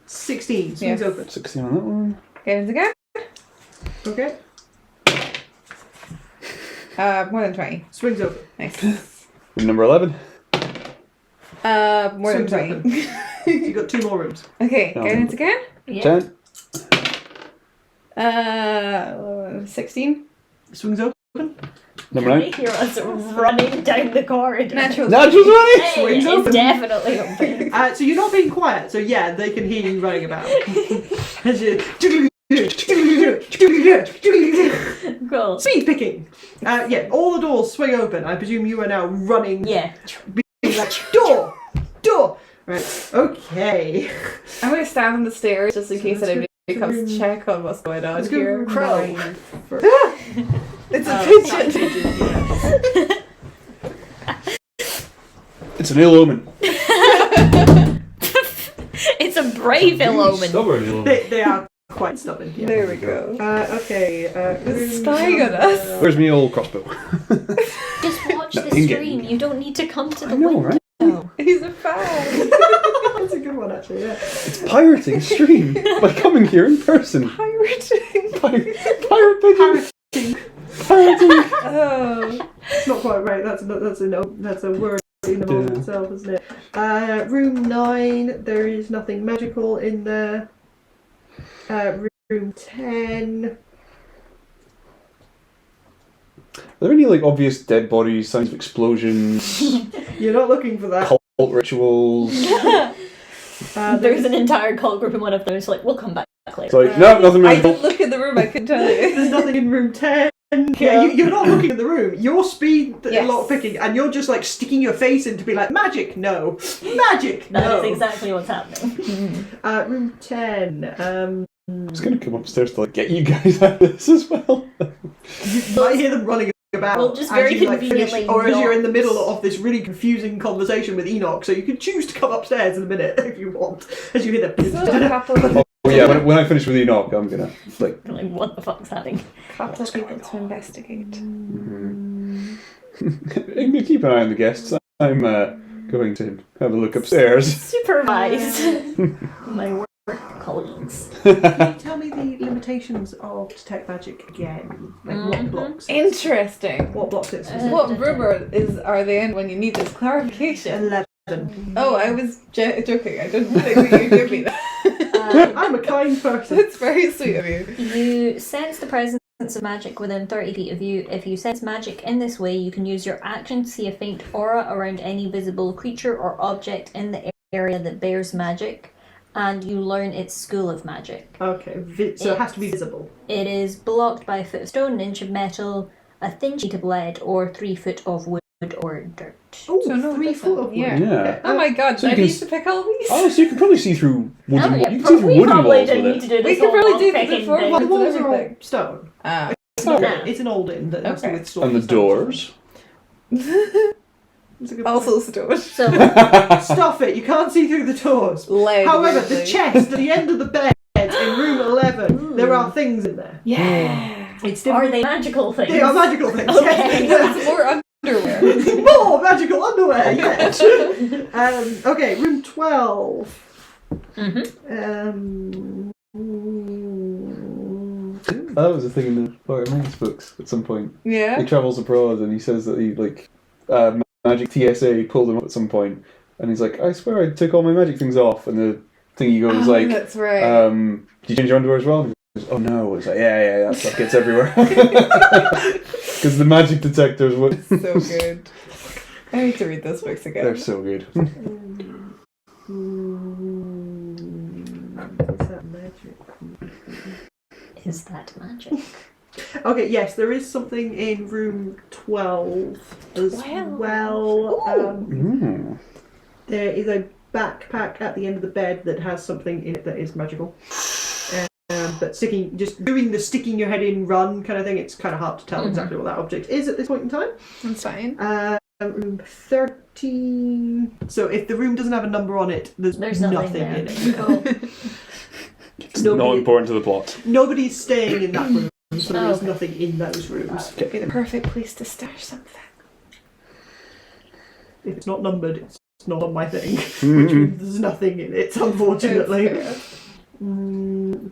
16 swings
Yes.
open.
16 on that one.
Guidance again?
Okay.
More than 20.
Swings open.
Nice.
Room number 11.
More than
Swings
20.
So you got 2 more rooms.
Okay, guidance again?
Yeah.
10.
16.
Swings open.
Number
They
9.
hear us running down the corridor.
Natural.
Natural 20!
Hey,
Swings
it's
open.
definitely open.
So you're not being quiet. So yeah, they can hear you running about. As you
Cool.
speed picking. Yeah, all the doors swing open. I presume you are now running.
Yeah.
Being like door. Right. Okay.
I'm going to stand on the stairs just in case
let's
anybody
go
comes
room-
to check on what's going on
Let's go
here.
room
Crow.
9 first.
It's a
Pigeon,
pigeon.
yeah.
It's an ill omen.
It's a brave ill omen.
Stubborn ill omen.
They are quite stubborn. Yeah.
There we go.
Okay.
It's
room
spying on
number-
us.
Where's my old crossbow?
Just watch the
Inget.
stream. You don't need to come to the
I know,
window.
right?
He's a fan.
That's a good one, actually. Yeah.
It's pirating stream by coming here in person.
Pirating.
Pirate pigeon. Pirating.
Oh.
It's not quite right. That's a word in and of
Yeah.
itself, isn't it? Room 9. There is nothing magical in there. Room 10.
Are there any like obvious dead bodies, signs of explosions,
You're not looking for that.
cult rituals?
There's an entire cult group in one of them. It's like, we'll come back
It's
later.
like, no, nothing
I
magical.
didn't look in the room, I couldn't tell you.
There's nothing in room 10. Yeah, you're not looking in the room. You're speed
Yes.
lock picking, and you're just like sticking your face in to be like, magic, no. Magic,
That
no.
is exactly what's happening.
Room 10.
I was gonna come upstairs to like get you guys out of this as well.
You might hear them running about.
Well, just
as
very
you, like, finish,
conveniently
or as you're in the
not-
middle of this really confusing conversation with Enoch, so you can choose to come upstairs in a minute if you want. As you hear
So a
the
couple of
Oh yeah, when I finish with Enoch, I'm gonna like.
Like, what the fuck's happening?
people to investigate.
I'm gonna keep an eye on the guests. I'm going to have a look upstairs.
Supervise my work colleagues.
Can you tell me the limitations of detect magic again? Like what blocks?
Interesting.
What blocks it?
What rumor are they in when you need this clarification?
11.
Oh, I was joking. I didn't think that you'd give me that.
I'm a kind person.
That's very sweet of you.
You sense the presence of magic within 30 feet of you. If you sense magic in this way, you can use your action to see a faint aura around any visible creature or object in the area that bears magic, and you learn its school of magic.
Okay, so it has to be visible.
It is blocked by a foot of stone, an inch of metal, a thin sheet of lead, or 3 foot of wood or dirt.
Oh,
So no,
3
that's
foot
not-
of wood.
yeah.
Yeah.
Oh my god,
So
do I
you can
need
s-
to pick all these?
Oh, so you can probably see through wooden.
Oh, yeah,
you can see through
we
wooden
probably
walls
didn't
with
need
it.
to do
We
this
could
whole
probably
wall
do the
picking
before
thing.
one.
The walls are all
everything.
stone.
Ah.
Okay.
It's an old inn that has to
Okay.
withstand.
And the doors.
It's a good
Also stone.
So,
point. Stuff it. You can't see through the doors.
Lead.
However, the
weirdly.
chest at the end of the bed in room 11, there are things in there.
Yeah.
It's
are
different.
they magical things?
They are magical things.
Okay.
Yes.
It's more underwear.
More magical underwear. Yes. Okay, room 12.
Mm-hmm.
That was a thing in the Fire Man's books at some point.
Yeah.
He travels abroad and he says that he like magic TSA pulled him up at some point, and he's like, I swear I took all my magic things off, and the thingy goes
Oh,
like,
that's right.
did you change your underwear as well? And he's oh no, it's like, yeah, that stuff gets everywhere. Because the magic detectors would.
So good. I need to read those books again.
They're so good.
Is that magic?
Is that magic?
Okay, yes, there is something in room 12 as well. There is a backpack at the end of the bed that has something in it that is magical. But doing the sticking your head in run kind of thing, it's kind of hard to tell exactly what that object is at this point in time.
That's fine.
Room 13. So if the room doesn't have a number on it, there's nothing in it.
Cool.
It's not important to the plot.
Nobody's staying in that room, so there's nothing in those rooms.
It'd be the perfect place to stash something.
If it's not numbered, it's not on my thing, which means there's nothing in it, unfortunately. Room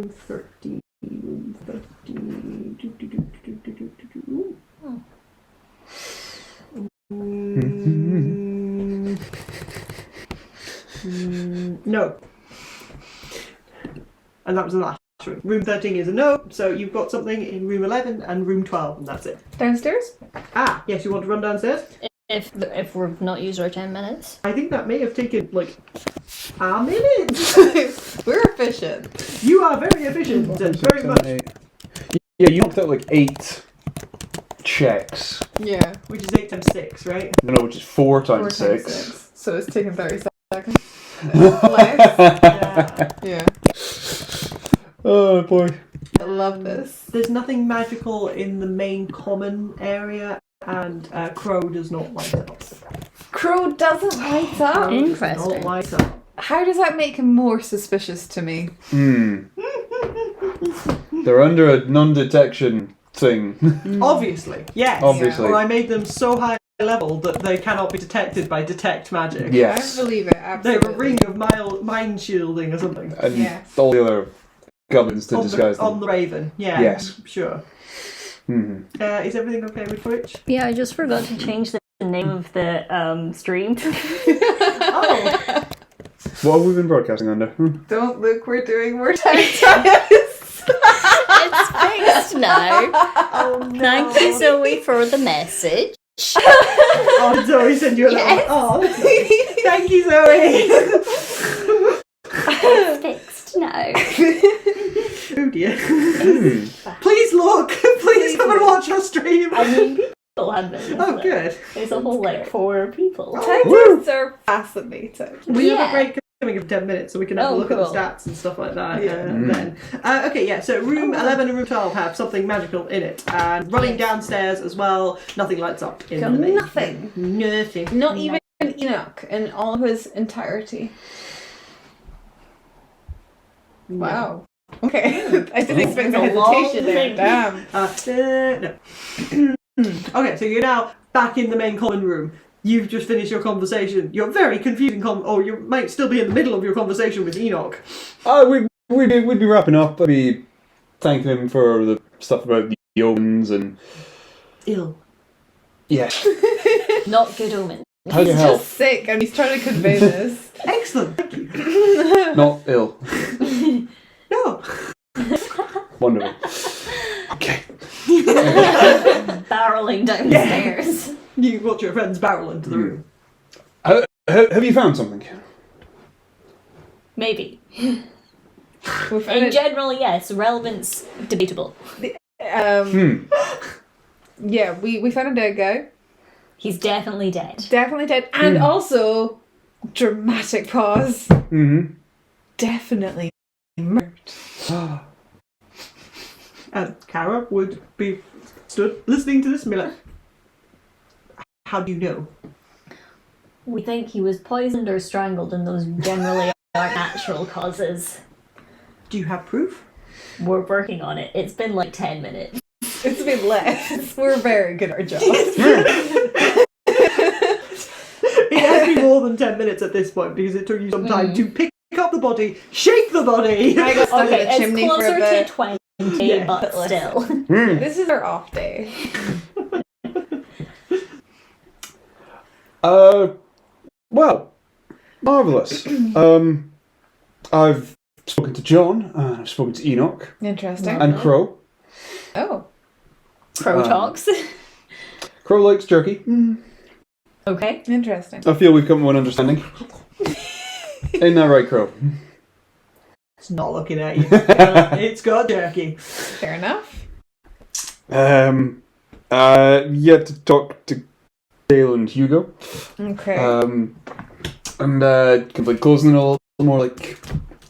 13. Room 13. No. And that was the last room. Room 13 is a no, so you've got something in room 11 and room 12, and that's it.
Downstairs?
Ah, yes, you want to run downstairs?
If we've not used our 10 minutes.
I think that may have taken, like, a minute.
We're efficient.
You are very efficient, very much.
Yeah, you knocked out like 8 checks.
Yeah.
Which is 8 times 6, right?
No, which is 4 times
4 times
6.
6. So it's taken 30 seconds. Less. Yeah.
Oh boy.
I love this.
There's nothing magical in the main common area, and Crow does not light up.
Crow doesn't light up?
Crow does
Interesting.
not light up.
How does that make him more suspicious to me?
They're under a non-detection thing.
Obviously, yes.
Obviously.
Or I made them so high level that they cannot be detected by detect magic.
Yes.
I believe it,
They
absolutely.
have a ring of mind shielding or something.
And
Yes.
all the other goblins to disguise them.
On the Raven, yeah.
Yes.
Sure. Is everything okay with Twitch?
Yeah, I just forgot to change the name of the stream.
Oh!
What have we been broadcasting under?
Don't look, we're doing more time tests.
It's fixed now.
Oh no.
Thank you, Zoe, for the message.
Oh, Zoe sent you a little.
Yes.
Oh, that's nice. Thank you, Zoe.
It's fixed now.
Oh dear. Please look. Please come and watch our stream.
I mean, people have been.
Oh, good.
There's a whole 4 people.
Time
Woo!
tests are fascinating.
We have a
Yeah.
break coming of 10 minutes, so we can have a look at
cool.
the stats and stuff like that.
Yeah.
Then. Okay, yeah. So room 11 and room 12 have something magical in it, and running downstairs as well. Nothing lights up in the main.
Nothing.
Nothing.
Not even Enoch in all of his entirety. Wow. Okay. I didn't expect the
It's a long
hesitation there.
thing.
Damn.
No. Okay, so you're now back in the main common room. You've just finished your conversation. You're very confusing, or you might still be in the middle of your conversation with Enoch.
We'd be wrapping up. I'd be thanking him for the stuff about the omens and...
Ill.
Yeah.
Not good omen.
How do you
He's
help?
just sick and he's trying to convey this.
Excellent. Thank you.
Not ill.
No.
Wonderful. Okay.
Barreling downstairs.
You watch your friends barrel into the room.
Have you found something?
Maybe.
We found
In
it-
general, yes. Relevance, debatable.
Yeah, we found a dead guy.
He's definitely dead.
Definitely dead. And also, dramatic pause. Definitely murdered.
And Kara would be stood listening to this and be like, how do you know?
We think he was poisoned or strangled, and those generally are natural causes.
Do you have proof?
We're working on it. It's been like 10 minutes.
It's been less. We're very good at our job.
It has been more than 10 minutes at this point because it took you some time to pick up the body, shake the body.
I got stuck
Okay,
in a
it's
chimney for a
closer to
bit.
20,
Yeah,
but
but
still.
This is our off day.
Well, marvellous. I've spoken to John, and I've spoken to Enoch,
Interesting.
and Crow.
Oh.
Pro talks.
Crow likes jerky.
Okay.
Interesting.
I feel we've come to one understanding. Ain't that right, Crow?
It's not looking at you. It's got jerky.
Fair enough.
Yet to talk to Dale and Hugo.
Okay.
And complete closing it all more like,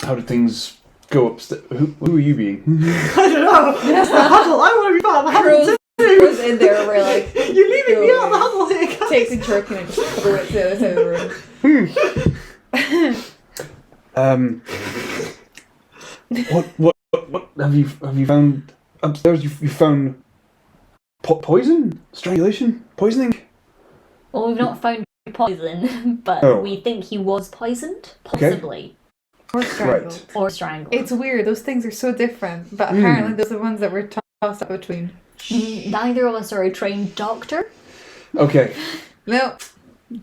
how did things go upstairs? Who are you being?
I don't know. It's the huddle. I want to be part of the huddle too.
Crow's in there, we're like,
You're leaving me out of the huddle here, guys.
take the jerky and just throw it to the other side of the room.
What have you found upstairs? You found poison, strangulation, poisoning.
Well, we've not found poison, but we think he was poisoned, possibly.
Or strangled.
Right.
Or strangled.
It's weird, those things are so different, but apparently those are the ones that we're tossed up between.
Neither of us are a trained doctor.
Okay.
No. Do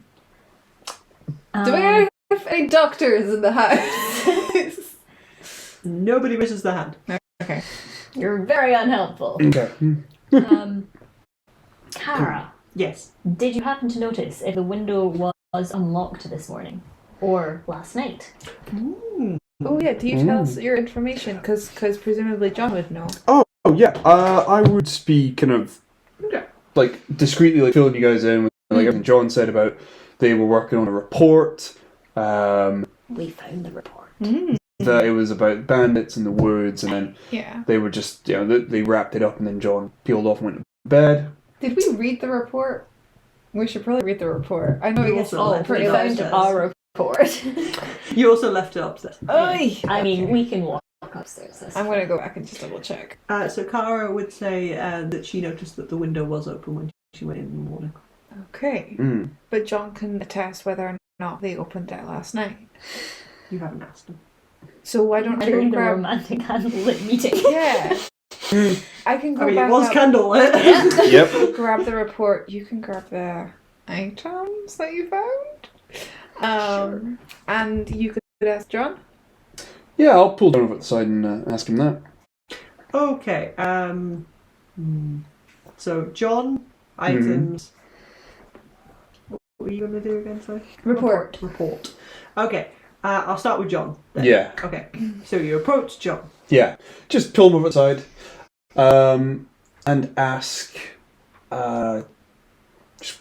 we have any doctors in the house?
Nobody misses the hand.
Okay.
You're very unhelpful.
Okay.
Kara,
Yes.
did you happen to notice if the window was unlocked this morning? Or last night?
Oh yeah, do you tell us your information? Because presumably John would know.
Oh yeah. I would be kind of like discreetly like filling you guys in with like everything John said about they were working on a report.
We found the report.
That it was about bandits in the woods, and then
Yeah.
they were just they wrapped it up, and then John peeled off and went to bed.
Did we read the report? We should probably read the report. I know
You
it gets
also left
pretty
it
loud.
upstairs.
Our report.
You also left it upstairs.
Oy!
I mean, we can walk upstairs. That's
I'm going to go back and just double check.
So Kara would say that she noticed that the window was open when she went in the morning.
Okay. But John can attest whether or not they opened it last night.
You haven't asked him.
So why don't I go
during the
grab...
romantic candlelit meeting.
Yeah. I can go
I mean,
back
it was
up,
candlelit.
Yep.
grab the report. You can grab the items that you found. And you could ask John.
Yeah, I'll pull John over at the side and ask him that.
Okay. So John, items. What were you going to do again? Sorry.
Report.
Okay. I'll start with John. Then.
Yeah.
Okay. So you approach John.
Yeah. Just pull him over at the side, and ask. Just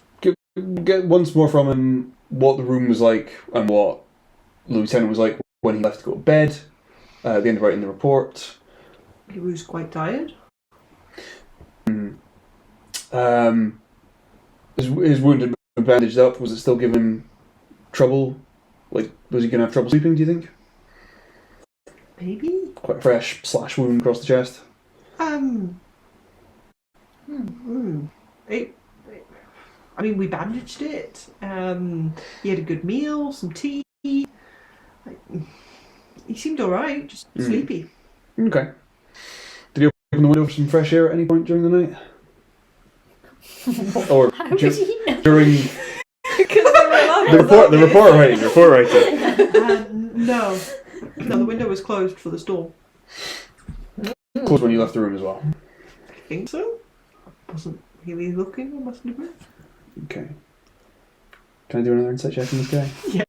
get once more from him what the room was like and what the lieutenant was like when he left to go to bed. At the end of writing the report.
He was quite tired.
His wound had been bandaged up. Was it still giving him trouble? Like, was he going to have trouble sleeping, do you think?
Maybe.
Quite a fresh slash wound across the chest.
I mean, we bandaged it. He had a good meal, some tea. He seemed alright, just sleepy.
Okay. Did he open the window for some fresh air at any point during the night? Or
How did he know?
during
Because
the report writing?
No, the window was closed for the storm.
Closed when you left the room as well.
I think so. I wasn't really looking, I must admit.
Okay. Can I do another insight check on this guy?
Yeah.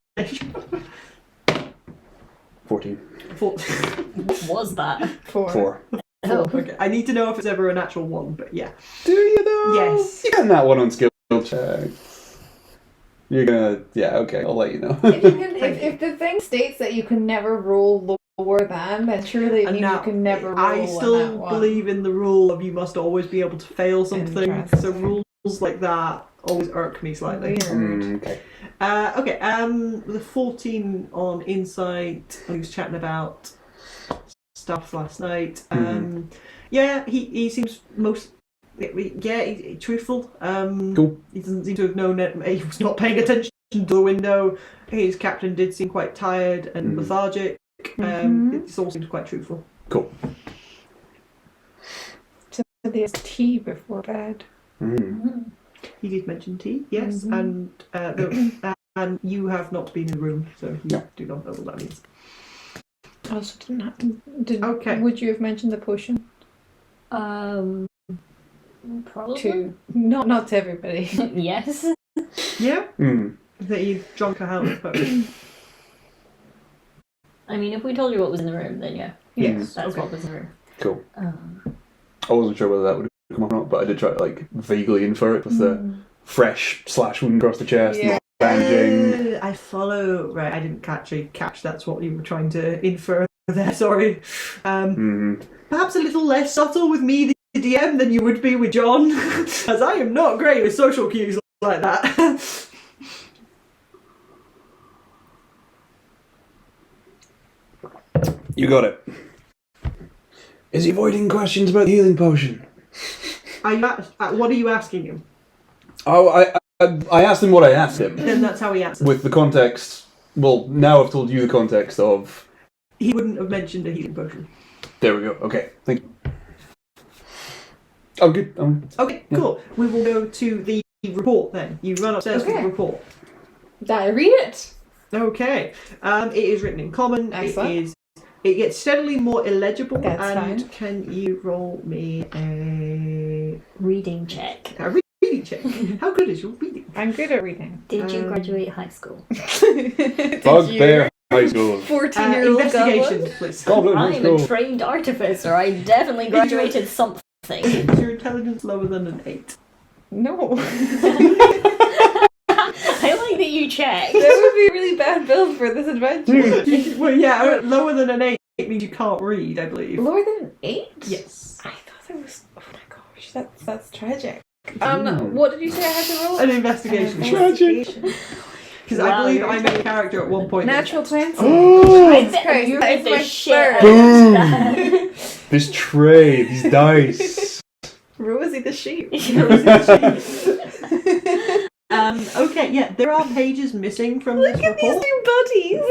14.
What was that?
4.
Oh.
Okay. I need to know if it's ever a natural one, but yeah.
Do you though?
Yes.
You're getting that one on skill check. You're gonna... Yeah, okay, I'll let you know.
if the thing states that you can never roll lower than, then surely it means you can never roll
I
on that
still
one.
believe in the rule of you must always be able to fail something.
Interesting.
So rules like that always irk me slightly.
Weird.
Okay.
The 14 on insight. He was chatting about stuff last night. Yeah, he seems most. Yeah, he's truthful.
Cool.
He doesn't seem to have known it. He was not paying attention to the window. His captain did seem quite tired and lethargic. It all seems quite truthful.
Cool.
So there's tea before bed.
He did mention tea, yes, and and you have not been in the room, so you do not know what that means.
Also didn't have.
Okay.
Would you have mentioned the potion?
Probably.
Not to everybody.
Yes.
Yeah? That you've drunk a hell of a potion.
I mean, if we told you what was in the room, then yeah.
Yes.
That's
Okay.
what was in the room.
Cool. I wasn't sure whether that would come up or not, but I did try to like vaguely infer it with the fresh slash wound across the chest and the bandaging.
I follow. Right, I didn't catch that's what you were trying to infer there, sorry. Perhaps a little less subtle with me, the DM, than you would be with John, as I am not great with social cues like that.
You got it. Is he avoiding questions about the healing potion?
What are you asking him?
Oh, I asked him what I asked him.
Then that's how he answered.
With the context, well, now I've told you the context of...
He wouldn't have mentioned a healing potion.
There we go, okay, thank you. I'm good.
Okay, cool. We will go to the report then. You run upstairs to the report.
Did I read it?
Okay. It is written in common.
Excellent.
It gets steadily more illegible.
That's
and
fine.
Can you roll me a
Reading check.
reading check? How good is your reading?
I'm good at reading.
Did you graduate high school?
Bugbear High School.
14-year-old
investigation,
goblin.
please.
Goblin High
I'm
School.
a trained artificer. I definitely graduated something.
Is your intelligence lower than an 8?
No.
I like that you checked.
That would be a really bad build for this adventure.
Well, yeah, lower than an 8 means you can't read, I believe.
Lower than an 8?
Yes.
I thought it was. Oh my gosh, that's tragic. What did you say I had to roll?
An investigation.
Tragic.
Because I believe I made a character at one point.
Natural 20.
Oh,
Jesus Christ,
You
that's
the
my
shit
third.
out of that.
this tray, these dice.
Rosie the sheep.
Okay, yeah, there are pages missing from this
Look at these
report.
new buddies.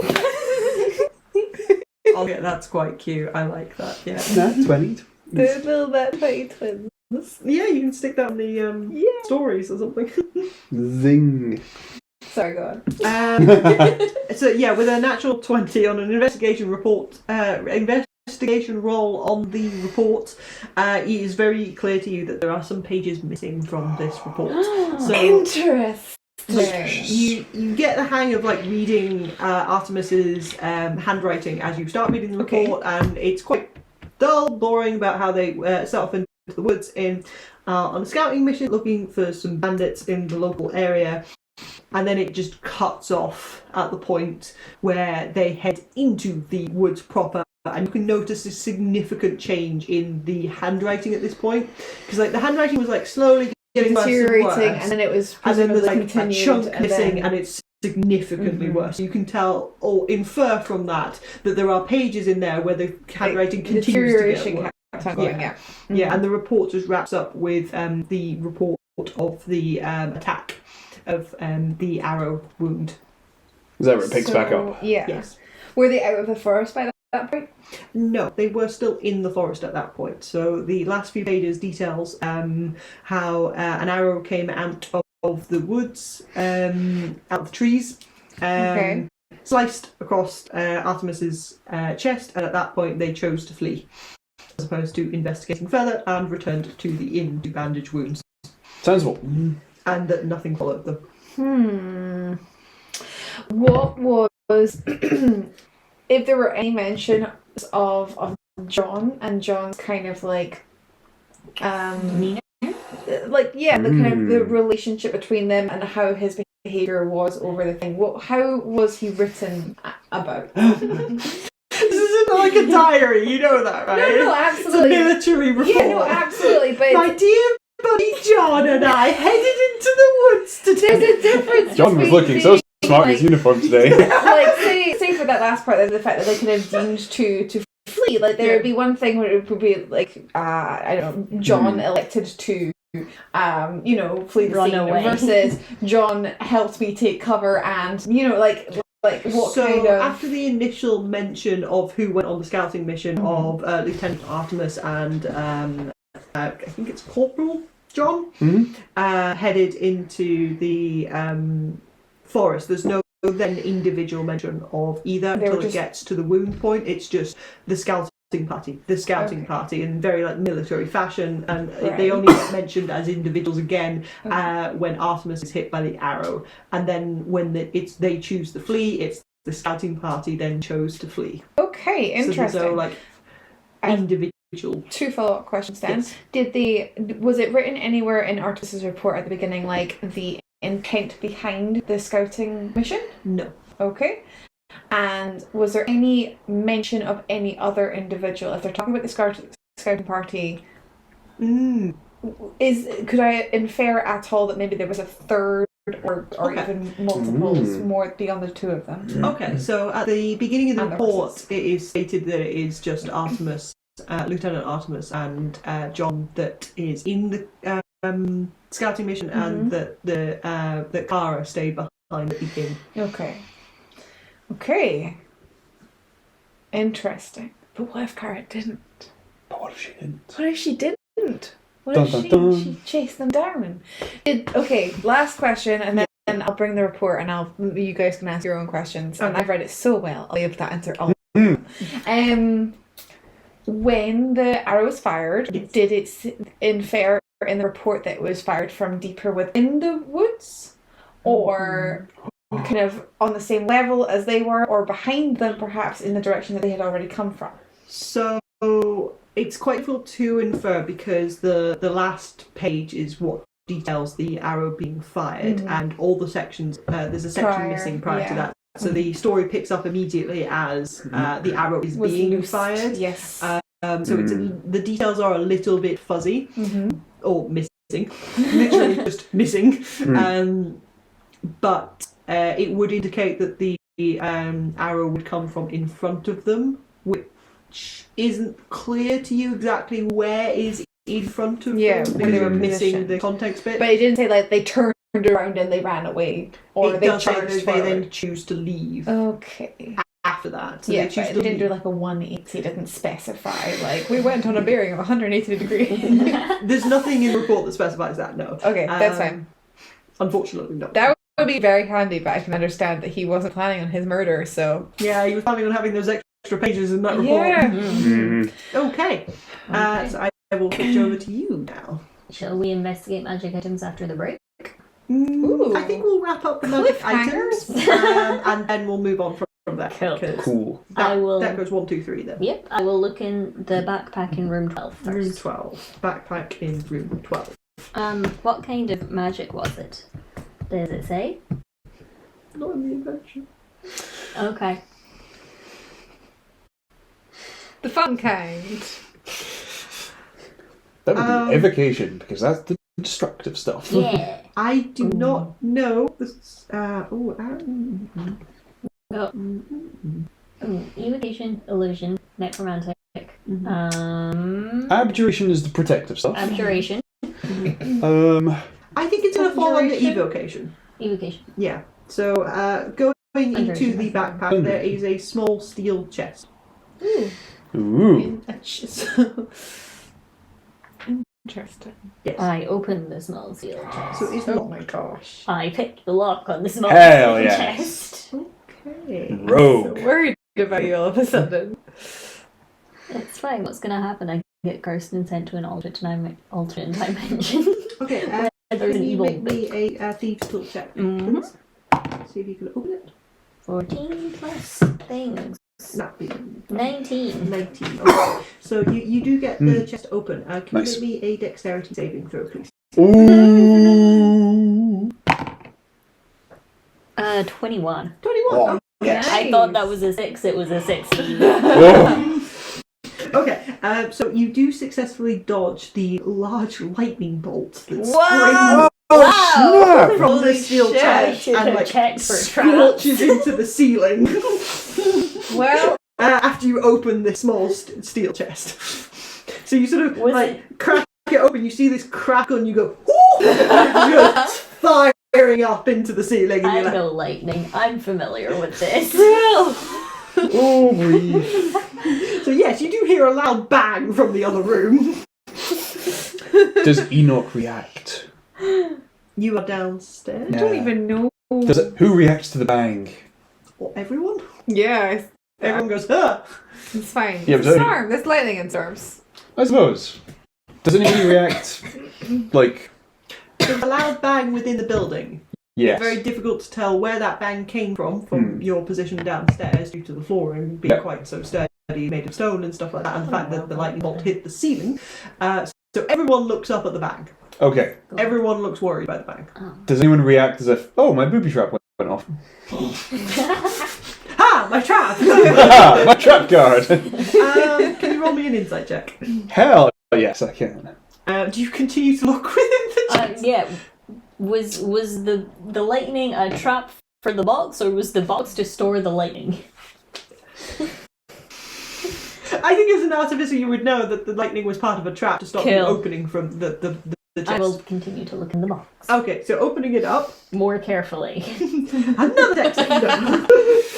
Oh yeah, that's quite cute. I like that. Yeah.
Nah, 20.
The little Bat Fighty twins.
Yeah, you can stick that in the stories or something.
Zing.
Sorry, go on.
So yeah, with a natural 20 on an investigation report, investigation roll on the report, it is very clear to you that there are some pages missing from this report. So
Interesting.
you get the hang of like reading Artemis's handwriting as you start reading the report, and it's quite dull, boring about how they set off into the woods on a scouting mission looking for some bandits in the local area. And then it just cuts off at the point where they head into the woods proper, and you can notice a significant change in the handwriting at this point, because like the handwriting was like slowly getting
deteriorating,
worse,
and then it was
and then there's like a
continued,
chunk missing,
then...
and it's significantly worse. You can tell or infer from that there are pages in there where the handwriting continues to get worse. Yeah, and the report just wraps up with the report of the attack of the arrow wound.
Is that where it picks back up?
Yeah.
Yes.
Were they out of the forest by that point?
No, they were still in the forest at that point. So the last few pages details how an arrow came out of the woods, out of the trees, sliced across Artemis's chest, and at that point they chose to flee, as opposed to investigating further, and returned to the inn to bandage wounds.
Sensible.
And that nothing followed them.
What was if there were any mention of John and John's kind of like
Demeanor?
the kind of the relationship between them and how his behaviour was over the thing. How was he written about?
This isn't like a diary, you know that, right?
No, absolutely.
It's a military report.
Yeah, no, absolutely. But
my dear buddy John and I headed into the woods today.
there's a difference.
John was
between
looking so smart in his uniform today.
Like say for that last part, the fact that they kind of deemed to flee. Like there would be one thing where it would be like I don't know, John elected to flee the
Run
scene
away.
versus John helped me take cover, and like what
so
kind of...
after the initial mention of who went on the scouting mission of Lieutenant Artemis and I think it's Corporal John headed into the forest, there's no then individual mention of either until it gets to the wound point. It's just the scouting party in very like military fashion, and they only get mentioned as individuals again when Artemis is hit by the arrow, and then when they choose to flee, it's the scouting party then chose to flee.
Okay, interesting.
So there's no like individual.
2 follow-up questions then. Yes. Was it written anywhere in Artemis's report at the beginning, like the intent behind the scouting mission?
No.
Okay. And was there any mention of any other individual? If they're talking about the scouting party, could I infer at all that maybe there was a third or even multiples more beyond the 2 of them?
Okay, so at the beginning of the report, it is stated that it is just Artemis, Lieutenant Artemis and John that is in the scouting mission, and that Clara stayed behind at the inn.
Okay. Interesting. But what if Clara didn't?
But what if she didn't?
What if she didn't? What if she chased them down? Last question, and then I'll bring the report, and you guys can ask your own questions. And I've read it so well, I'll be able to answer all. When the arrow was fired, did it infer in the report that it was fired from deeper within the woods, or kind of on the same level as they were, or behind them, perhaps in the direction that they had already come from?
So it's quite difficult to infer because the last page is what details the arrow being fired, and all the sections, there's a section missing prior to that. So the story picks up immediately as the arrow is being fired.
Yes.
So the details are a little bit fuzzy or missing, literally just missing. But it would indicate that the arrow would come from in front of them, which isn't clear to you exactly where is in front of them, because they were missing the context bit.
But it didn't say like they turned around and they ran away, or they
charged. They then choose to leave.
Okay.
After that, so
they didn't do like a 180. Didn't specify like we went on a bearing of 180 degrees.
There's nothing in the report that specifies that. No.
Okay, that's fine.
Unfortunately, no.
That would be very handy, but I can understand that he wasn't planning on his murder. So
yeah, he was planning on having those extra pages in that report.
Yeah.
Okay. So I will switch over to you now.
Shall we investigate magic items after the break?
I think we'll wrap up the magic items, and then we'll move on from there.
Cool.
That goes 1, 2, 3 then.
Yep, I will look in the backpack in room 12 first.
Room 12. Backpack in room 12.
What kind of magic was it? Does it say?
Not in the invention.
Okay.
The fun kind.
That would be evocation, because that's the destructive stuff.
Yeah.
I do not know.
Evocation, illusion, necromantic.
Abjuration is the protective stuff.
Abjuration.
I think it's going to fall under evocation.
Evocation.
Yeah. So going into the backpack, there is a small steel chest.
Ooh.
Interesting.
Yes.
I opened the small steel chest.
So it's
Oh my gosh.
I picked the lock on the small
Hell
steel
yes.
chest.
Okay.
Rogue.
So worried about you all of a sudden.
It's fine. What's going to happen? I get cursed and sent to an alternate dimension.
Okay.
There's
Can
an
you
evil
make me a thieves' tool check,
Mhm.
please? See if you can open it.
14 plus things.
That'd be
19.
19. Okay. So you do get the chest open. Can
Nice.
you make me a dexterity saving throw, please?
Ooh.
21.
21.
Oh,
yes.
I thought that was a 6. It was a 16.
Oh.
Okay, so you do successfully dodge the large lightning bolt that
Wow!
Snap.
springs from
Holy
the steel
shit.
chest and like
Check for
scorches into the ceiling.
Well,
After you open this small steel chest. So you sort of
Was
crack it open, you see this crackle and you go, ooh! And it's just firing up into the ceiling and
I
you're like,
know lightning. I'm familiar with this.
Oh, breathe.
so yes, you do hear a loud bang from the other room.
Does Enoch react?
You are downstairs.
I don't even know
Who reacts to the bang?
What, everyone?
Yeah,
Everyone goes, huh!
it's fine.
Yeah,
It's a storm. There's lightning in storms.
I suppose. Does anybody react like?
There's a loud bang within the building.
Yes.
It's very difficult to tell where that bang came from your position downstairs due to the flooring being quite so sturdy, made of stone and stuff like that, and the fact that the lightning bolt hit the ceiling. So everyone looks up at the bang.
Okay.
Everyone looks worried by the bang.
Does anyone react as if, oh, my booby trap went off?
Ha! My trap!
Ah, my trap guard!
Can you roll me an insight check?
Hell yes, I can.
Do you continue to look within the chest?
Yeah. Was the lightning a trap for the box, or was the box to store the lightning?
I think as an artificer you would know that the lightning was part of a trap to stop you opening from the chest.
I will continue to look in the box.
Okay, so opening it up.
More carefully.
Another dex save.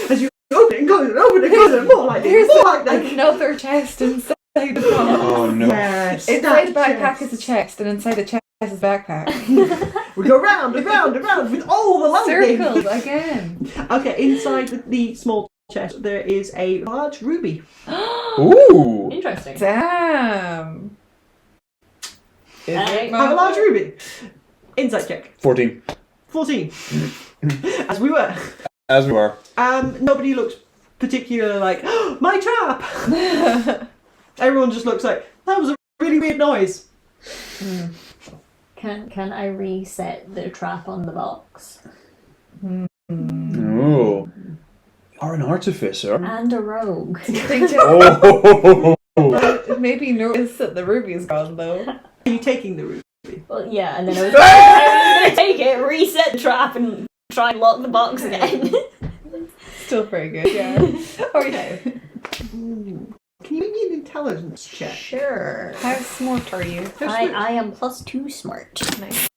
As you open it, close it, more lightning, more lightning.
Another chest inside the box.
Oh no.
Yes,
Inside the
that
backpack
chest.
is a chest, and inside the chest is a backpack.
We go round and round and round with all the lightning.
Circles again.
Okay, inside the small chest there is a large ruby.
Ooh.
Interesting.
Damn. Is
I
it
I have a large
magic?
ruby. Insight check.
14.
14. As we were.
As we were.
Nobody looks particularly like, oh, my trap! Everyone just looks like, that was a really weird noise.
Can I reset the trap on the box?
Oh. You are an artificer.
And a rogue.
Oh.
Maybe notice that the ruby is gone though.
Are you taking the ruby?
Well, yeah, and then I was going to take it, reset the trap, and try and lock the box again.
Still very good, yeah. Okay.
Ooh. Can you make me an intelligence check?
Sure.
How smart are you?
I am +2 smart.
Nice.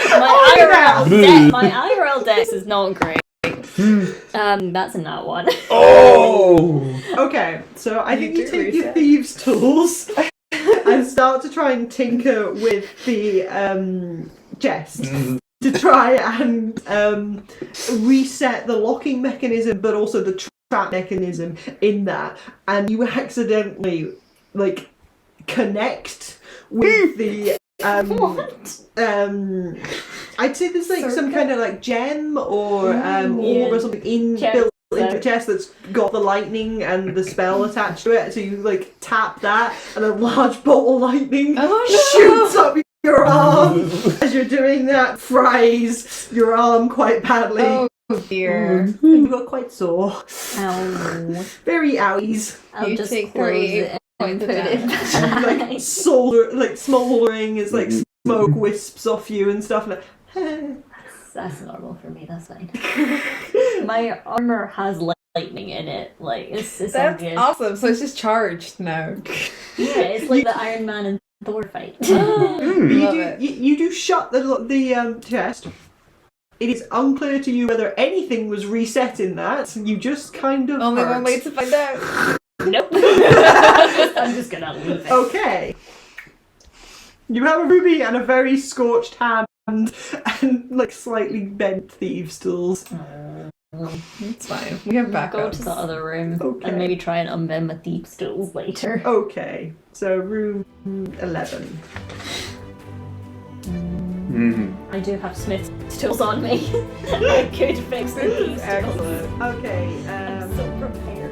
My IRL dex is not great. That's a nat one.
Oh.
Okay, so I think you
do
take your
reset.
thieves' tools and start to try and tinker with the chest to try and reset the locking mechanism, but also the trap mechanism in that, and you accidentally connect with the I'd say there's some kind of gem or orb or something built into the chest that's got the lightning and the spell attached to it. So you tap that, and a large bolt of lightning shoots up your arm as you're doing that. Fries your arm quite badly.
Oh dear.
You got quite sore.
Ow.
Very owies.
I'll
You
just
take
close
38
it and
points of
put it
damage.
back.
Smoldering as smoke wisps off you and stuff.
That's normal for me, that's fine. My armor has lightning in it. It's all
That's
good.
awesome. So it's just charged now.
Yeah, it's like the Iron Man and Thor fight.
You do shut the chest. It is unclear to you whether anything was reset in that. You just kind of
Only
hurt.
one way to find out.
Nope. I'm just gonna leave it.
Okay. You have a ruby and a very scorched hand and slightly bent thieves' tools.
It's fine. We have backups.
Go to the other room
Okay.
and maybe try and unbend my thief stools later.
Okay, so room 11.
I do have smith's tools on me. I could fix the thief stools.
Excellent.
Okay,
I'm so prepared.